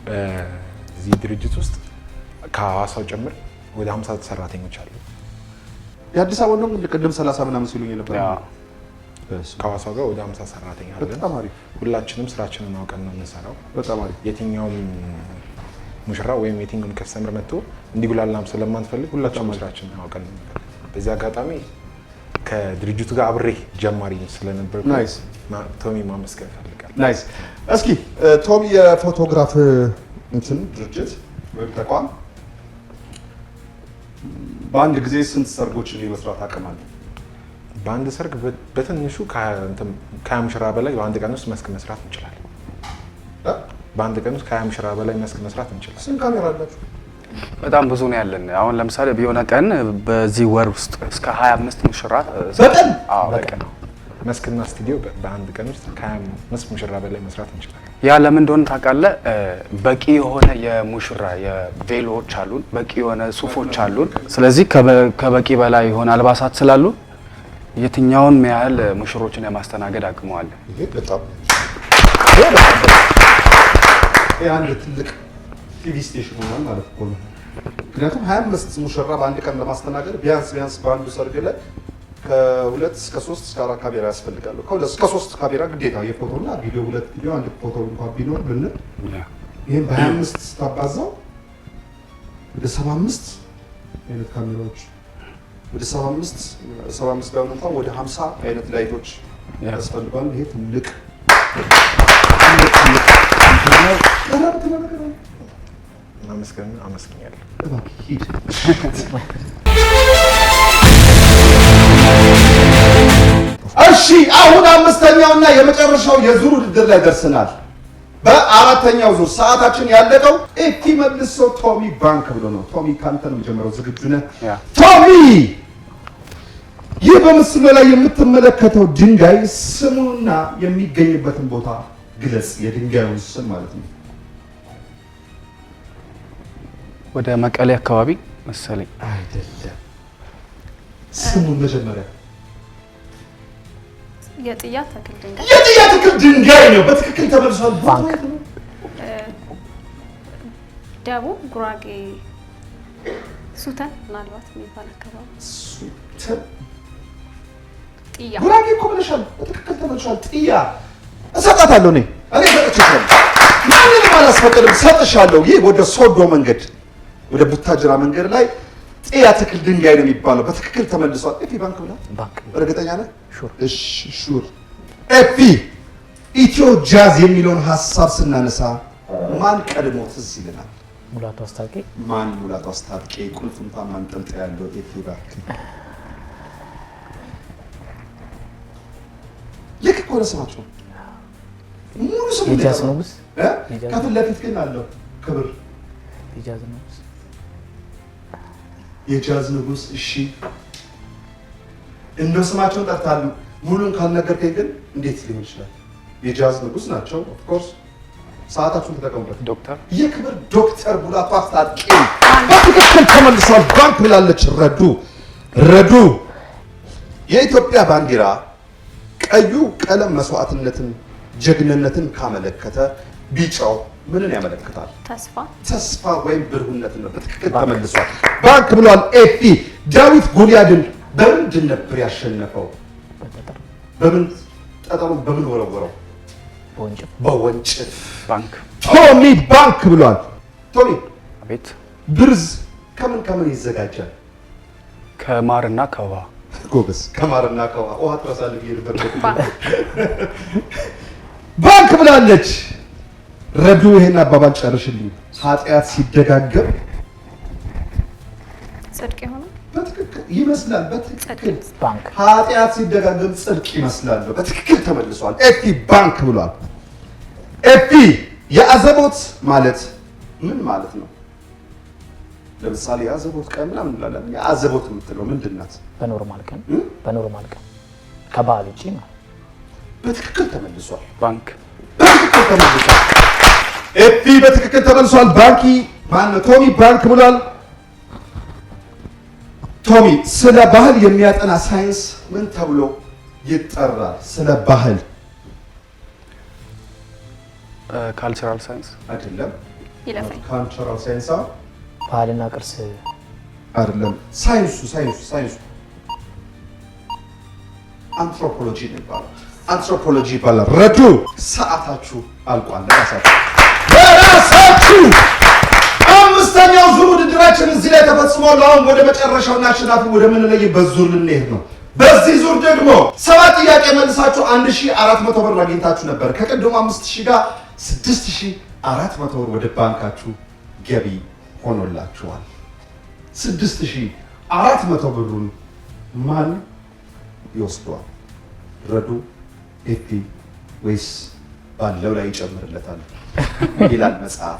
Speaker 6: በዚህ ድርጅት ውስጥ ከሐዋሳው ጨምር ወደ 50 ሰራተኞች አሉ።
Speaker 2: የአዲስ አበባ ነው ቅድም 30 ምናምን ሲሉኝ ነበር።
Speaker 6: ከሐዋሳው ጋር ወደ 50 ሰራተኛ አለ።
Speaker 2: በጣም አሪፍ።
Speaker 6: ሁላችንም ስራችንን አውቀን ነው የምንሰራው።
Speaker 2: በጣም አሪፍ።
Speaker 6: የትኛውም ሙሽራ ወይም የትኛውም ከስተመር መጥቶ እንዲጉላላም ስለማንፈልግ ሁላችንም ስራችንን አውቀን ነው። በዚህ አጋጣሚ ከድርጅቱ ጋር አብሬ ጀማሪ ስለነበር
Speaker 2: ናይስ
Speaker 6: ቶሚ ማመስገን እፈልጋለሁ።
Speaker 2: ናይስ። እስኪ ቶሚ የፎቶግራፍ ድርጅት ወይም ተቋም በአንድ ጊዜ ስንት ሰርጎችን የመስራት አቅም አለ?
Speaker 6: በአንድ ሰርግ በትንሹ ከ20 ሙሽራ በላይ በአንድ ቀን ውስጥ መስክ መስራት እንችላለን። በአንድ ቀን ውስጥ ከ20 ሙሽራ በላይ መስክ መስራት እንችላለን።
Speaker 2: ስንት ካሜራ አላችሁ?
Speaker 5: በጣም ብዙ ነው ያለን። አሁን ለምሳሌ ቢሆነ ቀን በዚህ ወር ውስጥ እስከ 25 ሙሽራ
Speaker 2: በቀን?
Speaker 5: አዎ በቀን
Speaker 6: መስክና ስቱዲዮ በአንድ ቀን ውስጥ ከ25 ሙሽራ በላይ መስራት እንችላለን።
Speaker 5: ያ ለምን እንደሆነ ታውቃለህ? በቂ የሆነ የሙሽራ የቬሎዎች አሉን፣ በቂ የሆነ ሱፎች አሉን። ስለዚህ ከበቂ በላይ የሆነ አልባሳት ስላሉ የትኛውን ያህል ሙሽሮችን የማስተናገድ አቅሙ አለ።
Speaker 2: ይሄ በጣም አንድ ትልቅ ቲቪ ስቴሽን ሆኗል ማለት እኮ ነው። ምክንያቱም 25 ሙሽራ በአንድ ቀን ለማስተናገድ ቢያንስ በአንዱ ሰርግ ላይ ከ2 እስከ 3 እስከ 4 ካሜራ ያስፈልጋሉ። ከ2 እስከ 3 ካሜራ ግዴታ የፎቶና ቪዲዮ 2 ቪዲዮ አንድ ፎቶ እንኳን ቢኖር ብንል ይሄን በ25 ስታባዛው ወደ 75 አይነት ካሜራዎች ወደ 75 ባይሆን እንኳን ወደ 50 አይነት ላይቶች ያስፈልጋሉ። ይሄ ትልቅ
Speaker 6: አመስግኛለሁ።
Speaker 2: እሺ አሁን አምስተኛውና የመጨረሻው የዙር ውድድር ላይ ደርሰናል። በአራተኛው ዙር ሰዓታችን ያለቀው ኤቲ መልሶ ቶሚ ባንክ ብሎ ነው። ቶሚ ካንተ ነው የጀመረው። ዝግጁ ነህ? ቶሚ ይህ በምስሉ ላይ የምትመለከተው ድንጋይ ስሙና የሚገኝበትን ቦታ ግለጽ። የድንጋዩን ስም ማለት ነው።
Speaker 5: ወደ መቀሌ አካባቢ መሰለኝ።
Speaker 2: አይደለም። ስሙን መጀመሪያ
Speaker 4: የጥያ ተክል ድንጋይ
Speaker 2: የጥያ ተክል ድንጋይ ነው። በትክክል ተመልሷል።
Speaker 8: ባንክ
Speaker 4: ደቡብ ጉራጌ ሱተን ምናልባት የሚባል አካባቢ
Speaker 2: ሱተን
Speaker 4: ጥያ
Speaker 2: ጉራጌ እኮ ብለሻል። በትክክል ተመልሷል። ጥያ እሰጣታለሁ። እኔ ሰጥቻለሁ። ማንንም አላስፈቅድም፣ ሰጥሻለሁ። ይህ ወደ ሶዶ መንገድ ወደ ቡታጅራ መንገድ ላይ ጥያ ተክል ድንጋይ ነው የሚባለው። በትክክል ተመልሷል። ኤፊ ባንክ ብላ
Speaker 8: ባንክ
Speaker 2: እርግጠኛ ነህ?
Speaker 8: ሹር
Speaker 2: እሺ ሹር። ኤፊ ኢትዮ ጃዝ የሚለውን ሀሳብ ስናነሳ ማን ቀድሞ ትዝ ይለናል?
Speaker 8: ሙላቱ አስታጥቄ።
Speaker 2: ማን? ሙላቱ አስታጥቄ። ቁልፉን ማንጠልጠያ ያለው ኤፊ ባንክ ልክ እኮ ነው ስማቸው። ሙሉ ስሙ
Speaker 8: የጃዝ ንጉስ
Speaker 2: ከፊት ለፊት ግን አለው ክብር።
Speaker 8: የጃዝ ንጉስ
Speaker 2: የጃዝ ንጉስ። እሺ እንደው ስማቸውን ጠርታሉ። ሙሉን ካልነገርከኝ ግን እንዴት ሊሆን ይችላል? የጃዝ ንጉስ ናቸው። ኦፍ ኮርስ ሰዓታችሁን ተጠቀሙበት።
Speaker 5: ዶክተር
Speaker 2: የክብር ዶክተር ሙላቱ አስታጥቄ በትክክል ተመልሷል። ባንክ ብላለች። ረዱ የኢትዮጵያ ባንዲራ ቀዩ ቀለም መስዋዕትነትን፣ ጀግንነትን ካመለከተ ቢጫው ምንን ያመለክታል? ተስፋ ወይም ብሩህነትን ነው። በትክክል ተመልሷል። ባንክ ብሏል። ኤፊ ዳዊት ጎልያድን በምንድን ነበር ያሸነፈው? በምን ጠጠሩን በምን ወረወረው? በወንጭፍ።
Speaker 5: ባንክ
Speaker 2: ቶሚ ባንክ ብሏል። ቶሚ
Speaker 5: አቤት።
Speaker 2: ብርዝ ከምን ይዘጋጃል?
Speaker 5: ከማርና ከውሃ።
Speaker 2: ጎበዝ። ከማርና ከውሃ። ውሃ ትረሳለህ ይልበር። ባንክ ብላለች። ረዱ ይሄን አባባል ጨርሽልኝ። ኃጢአት ሲደጋገም
Speaker 4: ጽድቅ ይሆናል።
Speaker 2: በትክክል ይመስላል። በትክክል
Speaker 8: ባንክ
Speaker 2: ኃጢአት ሲደጋገም ጽድቅ ይመስላል። በትክክል ተመልሷል። ኤፊ ባንክ ብሏል። ኤፊ የአዘቦት ማለት ምን ማለት ነው? ለምሳሌ የአዘቦት ቀን ምናምን እንላለን። የአዘቦት የምትለው ምንድን ናት?
Speaker 8: በኖርማል ቀን ከበዓል ውጪ ነው።
Speaker 2: በትክክል ተመልሷል።
Speaker 5: ባንክ
Speaker 2: በትክክል ተመልሷል። ኤፊ በትክክል ተመልሷል። ባንኪ ማነው? ቶሚ ባንክ ብሏል። ቶሚ ስለ ባህል የሚያጠና ሳይንስ ምን ተብሎ ይጠራል? ስለ ባህል
Speaker 5: ካልቸራል ሳይንስ
Speaker 2: አይደለም።
Speaker 4: ይለፈኝ
Speaker 2: ካልቸራል ሳይንስ
Speaker 8: ባህልና ቅርስ
Speaker 2: አይደለም። ሳይንሱ አንትሮፖሎጂ ነው ይባላል። አንትሮፖሎጂ ይባላል። ረዱ ሰዓታችሁ አልቋል። ለራሳችሁ አምስተኛው ዙር ውድድራችን እዚህ ላይ ተፈጽሟል። አሁን ወደ መጨረሻውና አሸናፊ ወደ ምንለይበት ዙር ልንሄድ ነው። በዚህ ዙር ደግሞ 7 ጥያቄ መልሳችሁ 1400 ብር አግኝታችሁ ነበር። ከቀደሙ 5000 ጋር 6400 ብር ወደ ባንካችሁ ገቢ ሆኖላችኋል። 6400 ብሩን ማን ይወስዷል? ረዱ፣ ኤፊ ወይስ ባለው ላይ ይጨምርለታል ይላል መጽሐፍ።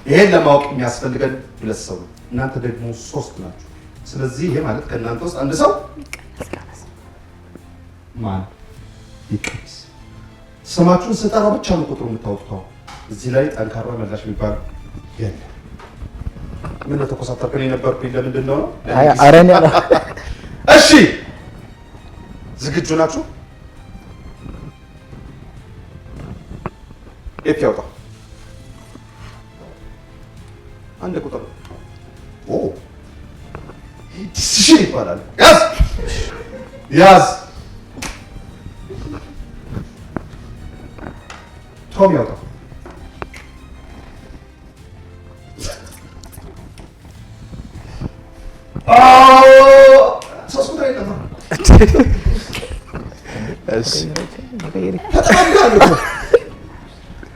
Speaker 2: ይሄን ለማወቅ የሚያስፈልገን 2 ሰው ነው። እናንተ ደግሞ 3 ናችሁ። ስለዚህ ይሄ ማለት ከእናንተ ውስጥ አንድ ሰው ማን ይቀንስ? ስማችሁን ስጠራ ብቻ ነው ቁጥሩ የምታወጡት። እዚህ ላይ ጠንካራ መላሽ የሚባል የለም። ምን ተኮሳተርከኝ ነበርኩኝ። ለምንድን ነው?
Speaker 8: አረን
Speaker 2: እሺ ዝግጁ ናችሁ? ኤፍ ያውጣ። አንድ ቁጥር ዲሲሽን ይባላል። ያዝ ቶም ያውጣ። ሶስት ቁጥር የለም።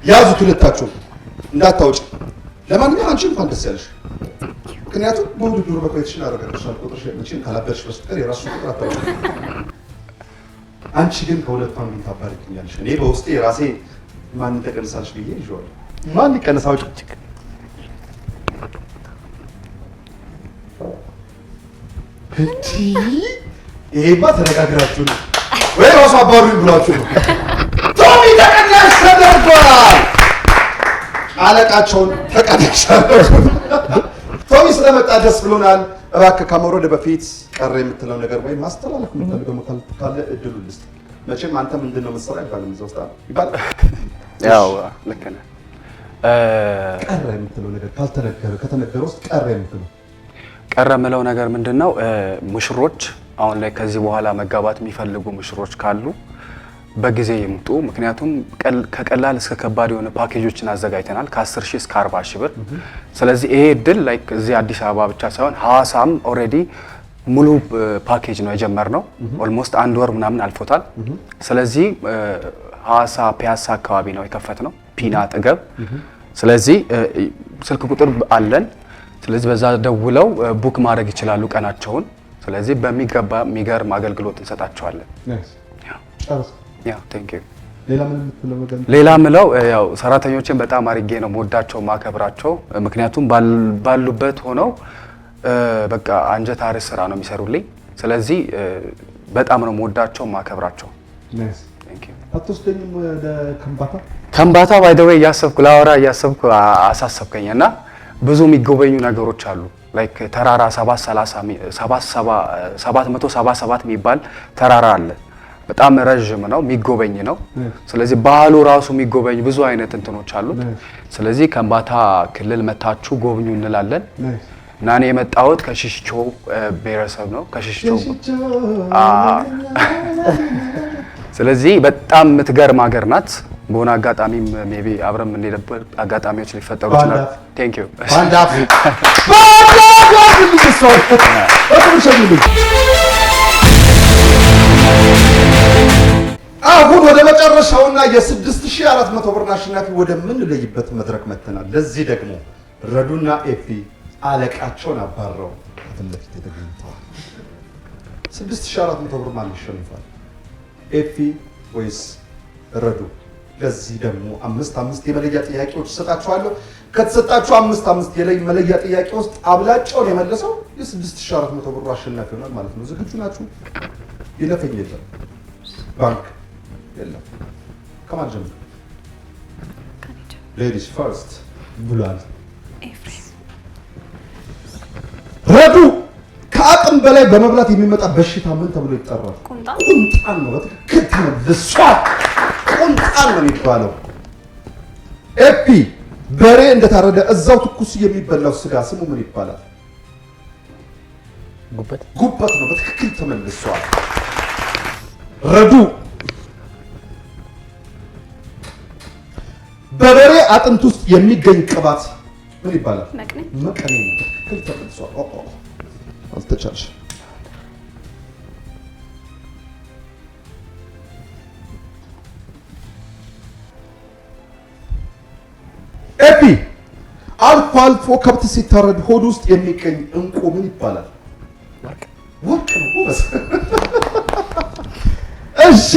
Speaker 2: ያዙት ሁለታችሁም እንዳታውጭ። ለማንኛውም አንቺ እንኳን ደስ ያለሽ። ምክንያቱም በውድድሩ በቆይተሽን አረጋግጥሻል። ቁጥርሽ አንቺን ካላበርሽ በስተቀር የራሱ ቁጥር አታውጭ። አንቺ ግን ከሁለቱ አንዱን ታባርኪኛለሽ። እኔ በውስጤ የራሴ ማን ተቀንሳልሽ ብዬ ይዤዋለሁ። ማን ይቀነስ? አውጭ። ይሄማ ተነጋግራችሁ ነው ወይ ራሱ አባሩኝ ብሏችሁ ነው። ቶሚ ተቀናሽ ተደርጓል። አለቃቸውን ተቀደሻለሁ። ቶሚ ስለመጣ ደስ ብሎናል። እባክህ ከመውረድ በፊት ቀረ የምትለው ነገር ወይ ማስተላለፍ የምትፈልገው ካለ እድሉ ልስጥ። መቼም አንተ ምንድን ነው የምትሰራው አይባልም፣ እዛ ውስጥ ይባላል።
Speaker 5: ያው ልክ ነህ።
Speaker 2: ቀረ የምትለው ነገር ካልተነገረ ከተነገረ ውስጥ ቀረ የምትለው
Speaker 5: ቀረ የምለው ነገር ምንድን ነው? ሙሽሮች አሁን ላይ ከዚህ በኋላ መጋባት የሚፈልጉ ሙሽሮች ካሉ በጊዜ ይምጡ። ምክንያቱም ከቀላል እስከ ከባድ የሆነ ፓኬጆችን አዘጋጅተናል ከ10 ሺህ እስከ 40 ሺህ ብር። ስለዚህ ይሄ እድል ላይክ እዚህ አዲስ አበባ ብቻ ሳይሆን ሐዋሳም ኦልሬዲ ሙሉ ፓኬጅ ነው የጀመርነው። ኦልሞስት 1 ወር ምናምን አልፎታል። ስለዚህ ሐዋሳ ፒያሳ አካባቢ ነው የከፈትነው ፒና አጠገብ። ስለዚህ ስልክ ቁጥር አለን። ስለዚህ በዛ ደውለው ቡክ ማድረግ ይችላሉ ቀናቸውን። ስለዚህ በሚገባ የሚገርም አገልግሎት እንሰጣቸዋለን። ሌላ ምለው ያው ሰራተኞችን በጣም አድርጌ ነው የምወዳቸው ማከብራቸው። ምክንያቱም ባሉበት ሆነው በቃ አንጀት አርስ ስራ ነው የሚሰሩልኝ። ስለዚህ በጣም ነው የምወዳቸው ማከብራቸው።
Speaker 2: አትወስደኝም ወደ ከምባታ?
Speaker 5: ከምባታ ባይ ዘ ዌይ እያሰብኩ አሳሰብከኝ እና ብዙ የሚጎበኙ ነገሮች አሉ። ላይክ ተራራ 777 የሚባል ተራራ አለ። በጣም ረጅም ነው፣ የሚጎበኝ ነው። ስለዚህ ባህሉ ራሱ የሚጎበኝ ብዙ አይነት እንትኖች አሉት። ስለዚህ ከምባታ ክልል መታችሁ ጎብኙ እንላለን። እና እኔ የመጣሁት ከሽሽቾ ብሔረሰብ ነው፣ ከሽሽቾ። ስለዚህ በጣም የምትገርም ሀገር ናት። በሆነ አጋጣሚም ሜቢ አብረን የምንሄድበት አጋጣሚዎች ሊፈጠሩ ይችላሉ። ቴንክ ዩ።
Speaker 2: አሁን ወደ መጨረሻውና የ6400 ብር አሸናፊ ወደ ምን ለይበት መድረክ መተናል። ለዚህ ደግሞ ረዱና ኤፊ አለቃቸውን አባረው ፊት ለፊት ተገኝተዋል። 6400 ብር ማን ይሸንፋል? ኤፊ ወይስ ረዱ? ለዚህ ደግሞ 5 የመለያ ጥያቄዎች ተሰጣችኋለሁ። ከተሰጣችሁ 5 የመለያ ጥያቄ ውስጥ አብላጫውን የመለሰው የ6400 ብር አሸናፊ ይሆናል ማለት ነው። ዝግጁ ናችሁ? ይለፈኝ የለም ባንክ የለም። ከማን ጀምር? ሌዲስ ፈርስት ብሏል ረዱ። ከአቅም በላይ በመብላት የሚመጣ በሽታ ምን ተብሎ ይጠራል? ቁንጣን ነው። በትክክል ተመልሷል። ቁንጣን ነው የሚባለው። ኤፒ በሬ እንደታረደ እዛው ትኩስ የሚበላው ስጋ ስሙ ምን ይባላል? ጉበት ነው። በትክክል ተመልሷል። ረዱ በበሬ አጥንት ውስጥ የሚገኝ ቅባት ምን ይባላል? መቀኔ ነው። ትክክል ተመልሷል። አልተቻልሽ። ኤፒ አልፎ አልፎ ከብት ሲታረድ ሆድ ውስጥ የሚገኝ እንቁ ምን ይባላል? ወርቅ ነው። እሺ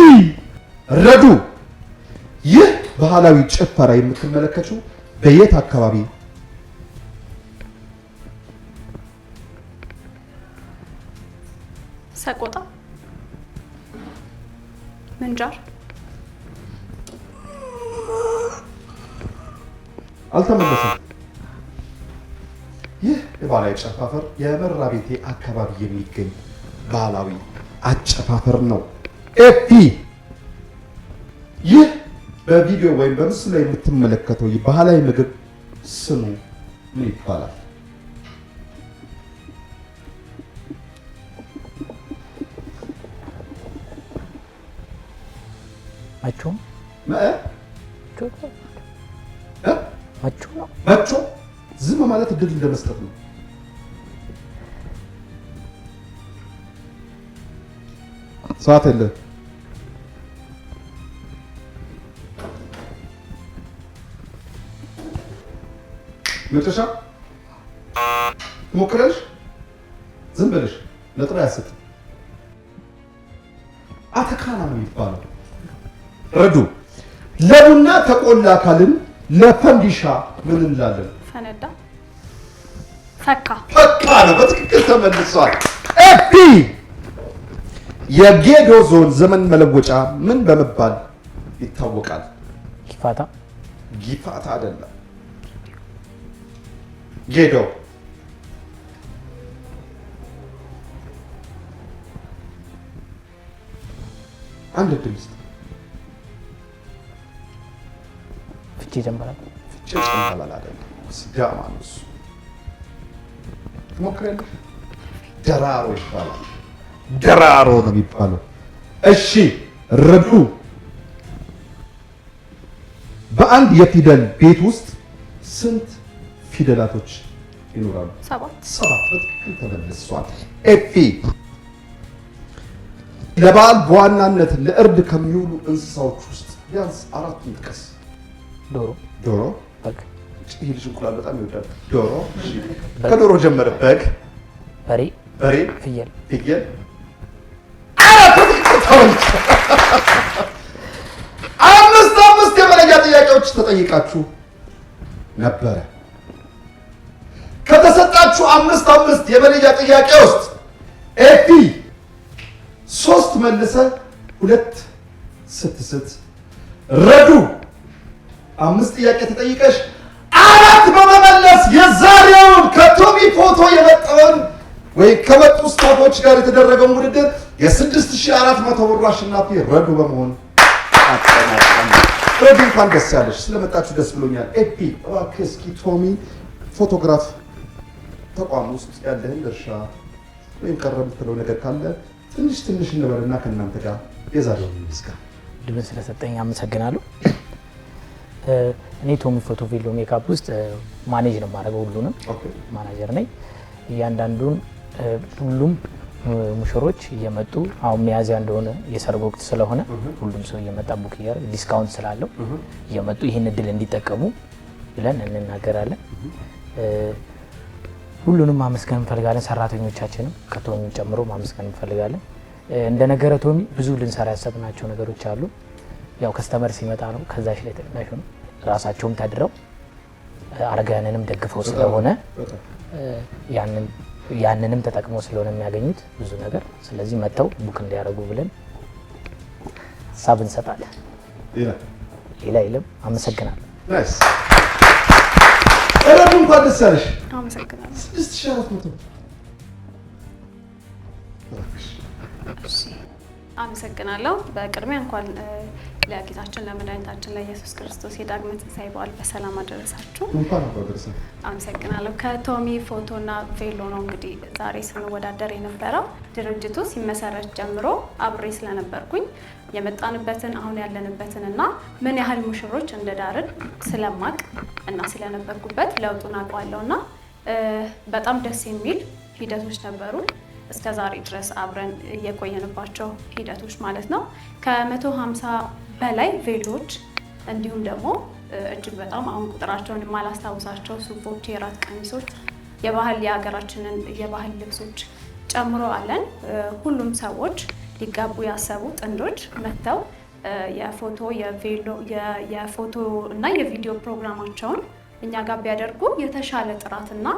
Speaker 2: ረዱ፣ ይህ ባህላዊ ጭፈራ የምትመለከቱት በየት አካባቢ?
Speaker 4: ሰቆጣ፣ ምንጃር።
Speaker 2: አልተመለሰም። ይህ የባህላዊ አጨፋፈር የመራቤቴ አካባቢ የሚገኝ ባህላዊ አጨፋፈር ነው። ኤፒ ይህ በቪዲዮ ወይም በምስሉ ላይ የምትመለከተው የባህላዊ ምግብ ስሙ ምን ይባላል? መቾ ዝም ማለት እድል እንደመስጠት ነው። ሰዓት የለ። መጨረሻ ትሞክረሽ ዝም ብለሽ ለጥራ ያስጥ አተካና ነው የሚባለው። ረዱ ለቡና ተቆላ ካልን ለፈንዲሻ ምን እንላለን?
Speaker 4: ፈነዳ፣ ፈካ።
Speaker 2: ፈካ ነው። በትክክል ተመልሷል። ኤፒ የጌዶ ዞን ዘመን መለወጫ ምን በመባል ይታወቃል?
Speaker 8: ጊፋታ።
Speaker 2: ጊፋታ አይደለም። ጌዶ አንድ ድል ውስጥ
Speaker 8: ፍቼ ጀምበላል
Speaker 2: ፍቼ ጀምበላል አይደለም ሲዳማ ነው እሱ ሞክረልሽ ደራሮ ይባላል ደራሮ ነው የሚባለው እሺ ረዱ በአንድ የፊደል ቤት ውስጥ ስንት ፊደላቶች ይኖራሉ? 7 በትክክል ተመልሷል። ኤፒ ለበዓል በዋናነት ለእርድ ከሚውሉ እንስሳዎች ውስጥ ቢያንስ 4ቱን ጥቀስ። ዶሮ፣ በግ። ይህ ልጅ እንቁላል በጣም ይወዳል። ዶሮ፣ ከዶሮ ጀመረ። በግ፣ በሬ፣ ፍየል። አምስት የመለያ ጥያቄዎች ተጠይቃችሁ ነበረ። ከተሰጣችሁ አምስት የመለያ ጥያቄ ውስጥ ኤፒ 3 መልሰ 2 ስትስት፣ ረዱ 5 ጥያቄ ተጠይቀሽ 4 በመመለስ የዛሬውን ከቶሚ ፎቶ የመጣውን ወይ ከመጡ ስታፎች ጋር የተደረገው ውድድር የ6400 ብር አሸናፊ ረዱ በመሆን ረዱ እንኳን ደስ ያለሽ። ስለመጣችሁ ደስ ብሎኛል። ኤፒ እባክህ እስኪ ቶሚ ፎቶግራፍ ተቋም ውስጥ ያለህን ድርሻ ወይም ቀረ የምትለው ነገር ካለ ትንሽ እንበልና ከእናንተ ጋር የዛሬው ይስካ።
Speaker 8: ድብን ስለሰጠኝ አመሰግናለሁ። እኔ ቶሚ ፎቶ ቬሎ ሜካፕ ውስጥ ማኔጅ ነው የማደርገው። ሁሉንም ማናጀር ነኝ። እያንዳንዱን ሁሉም ሙሽሮች እየመጡ አሁን ሚያዝያ እንደሆነ የሰርግ ወቅት ስለሆነ ሁሉም ሰው እየመጣ ቡክ እያደረገ ዲስካውንት ስላለው እየመጡ ይህን እድል እንዲጠቀሙ ብለን እንናገራለን። ሁሉንም ማመስገን እንፈልጋለን። ሰራተኞቻችንም ከቶሚ ጨምሮ ማመስገን እንፈልጋለን። እንደነገረ ቶሚ ብዙ ልንሰራ ያሰብናቸው ነገሮች አሉ። ያው ከስተመር ሲመጣ ነው ከዛሽ ላይ ተቀናሽ ነው ራሳቸውም ተድረው አረጋውያንንም ደግፈው ስለሆነ ያንንም ተጠቅመው ስለሆነ የሚያገኙት ብዙ ነገር፣ ስለዚህ መተው ቡክ እንዲያደርጉ ብለን ሀሳብ እንሰጣለን። ሌላ የለም። አመሰግናለሁ።
Speaker 2: ናይስ ረዱ እንኳን ደስ ያለሽ።
Speaker 4: አመሰግናለሁ።
Speaker 2: 6400
Speaker 4: አመሰግናለሁ። በቅድሚያ እንኳን ለጌታችን ለመድኃኒታችን ለኢየሱስ ክርስቶስ የዳግመ ትንሣኤ በዓል በሰላም አደረሳችሁ።
Speaker 2: እንኳን አደረሰ።
Speaker 4: አመሰግናለሁ። ከቶሚ ፎቶና ቬሎ ነው እንግዲህ ዛሬ ስንወዳደር የነበረው። ድርጅቱ ሲመሰረት ጀምሮ አብሬ ስለነበርኩኝ የመጣንበትን አሁን ያለንበትን እና ምን ያህል ሙሽሮች እንደዳርን ስለማቅ እና ስለነበርኩበት ለውጡን አውቀዋለሁ እና በጣም ደስ የሚል ሂደቶች ነበሩ። እስከ ዛሬ ድረስ አብረን የቆየንባቸው ሂደቶች ማለት ነው። ከ150 በላይ ቬሎች እንዲሁም ደግሞ እጅግ በጣም አሁን ቁጥራቸውን የማላስታውሳቸው ሱፎች፣ የራት ቀሚሶች፣ የባህል የሀገራችንን የባህል ልብሶች ጨምሮ አለን። ሁሉም ሰዎች ሊጋቡ ያሰቡ ጥንዶች መጥተው የፎቶ የቬሎ የፎቶ እና የቪዲዮ ፕሮግራማቸውን እኛ ጋር ቢያደርጉ የተሻለ ጥራትና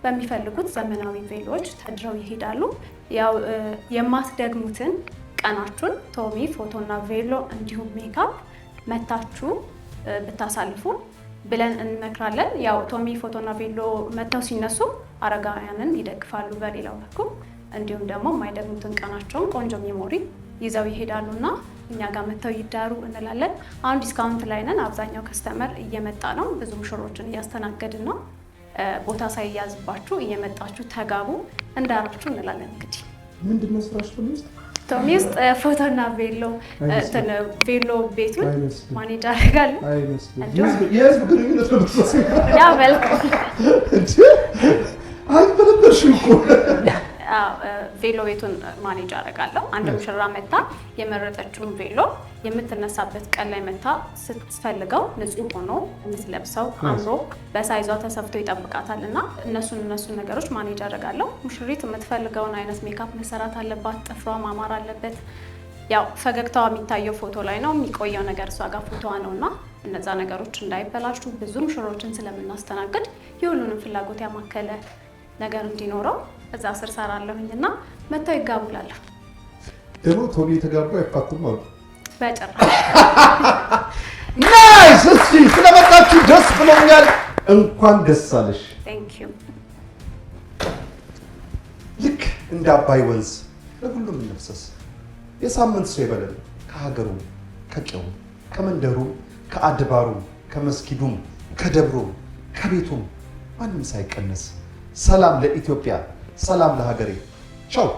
Speaker 4: በሚፈልጉት ዘመናዊ ቬሎዎች ተድረው ይሄዳሉ። ያው የማትደግሙትን ቀናችሁን ቶሚ ፎቶና ቬሎ እንዲሁም ሜካፕ መታችሁ ብታሳልፉ ብለን እንመክራለን። ያው ቶሚ ፎቶና ቬሎ መተው ሲነሱ አረጋውያንን ይደግፋሉ በሌላው በኩል፣ እንዲሁም ደግሞ የማይደግሙትን ቀናቸውን ቆንጆ ሜሞሪ ይዘው ይሄዳሉና እኛ ጋር መተው ይዳሩ እንላለን። አሁን ዲስካውንት ላይ ነን። አብዛኛው ከስተመር እየመጣ ነው። ብዙ ሙሽሮችን እያስተናገድን ነው። ቦታ ሳይያዝባችሁ እየመጣችሁ ተጋቡ እንዳራችሁ እንላለን። እንግዲህ
Speaker 2: ምንድነው ስራሽ
Speaker 4: ቶሚ ውስጥ ፎቶና ቬሎ ቬሎ ቤቱን ማኔጅ አደርጋለሁ።
Speaker 2: የህዝብ ግንኙነት ነው
Speaker 4: ያ መልካም
Speaker 2: አልበለበሽም እኮ
Speaker 4: ቬሎ ቤቱን ማኔጅ አደርጋለሁ። አንድ ሙሽራ መታ የመረጠችውን ቬሎ የምትነሳበት ቀን ላይ መታ ስትፈልገው ንጹህ ሆኖ የምትለብሰው አምሮ በሳይዟ ተሰፍቶ ይጠብቃታል እና እነሱን ነገሮች ማኔጅ አደርጋለሁ። ሙሽሪት የምትፈልገውን አይነት ሜካፕ መሰራት አለባት። ጥፍሯ ማማር አለበት። ያው ፈገግታዋ የሚታየው ፎቶ ላይ ነው፣ የሚቆየው ነገር እሷ ጋር ፎቶዋ ነው እና እነዛ ነገሮች እንዳይበላሹ ብዙ ሙሽሮችን ስለምናስተናግድ የሁሉንም ፍላጎት ያማከለ ነገር እንዲኖረው እዛ ስር ሰራለሁኝ እና መተው ይጋቡላለሁ።
Speaker 2: ደግሞ ቶሚ የተጋባ አይፋቱም አሉ።
Speaker 4: በጭራሽ።
Speaker 2: ናይስ። እስቲ ስለመጣችሁ ደስ ብሎኛል። እንኳን ደስ አለሽ።
Speaker 4: ቴንክ ዩ።
Speaker 2: ልክ እንደ አባይ ወንዝ ለሁሉም እንፍሰስ። የሳምንት ሰው ይበለን ከሀገሩ ከቄው ከመንደሩ ከአድባሩ ከመስጊዱም ከደብሩም ከቤቱም ማንም ሳይቀነስ። ሰላም ለኢትዮጵያ፣ ሰላም ለሀገሬ። ቻው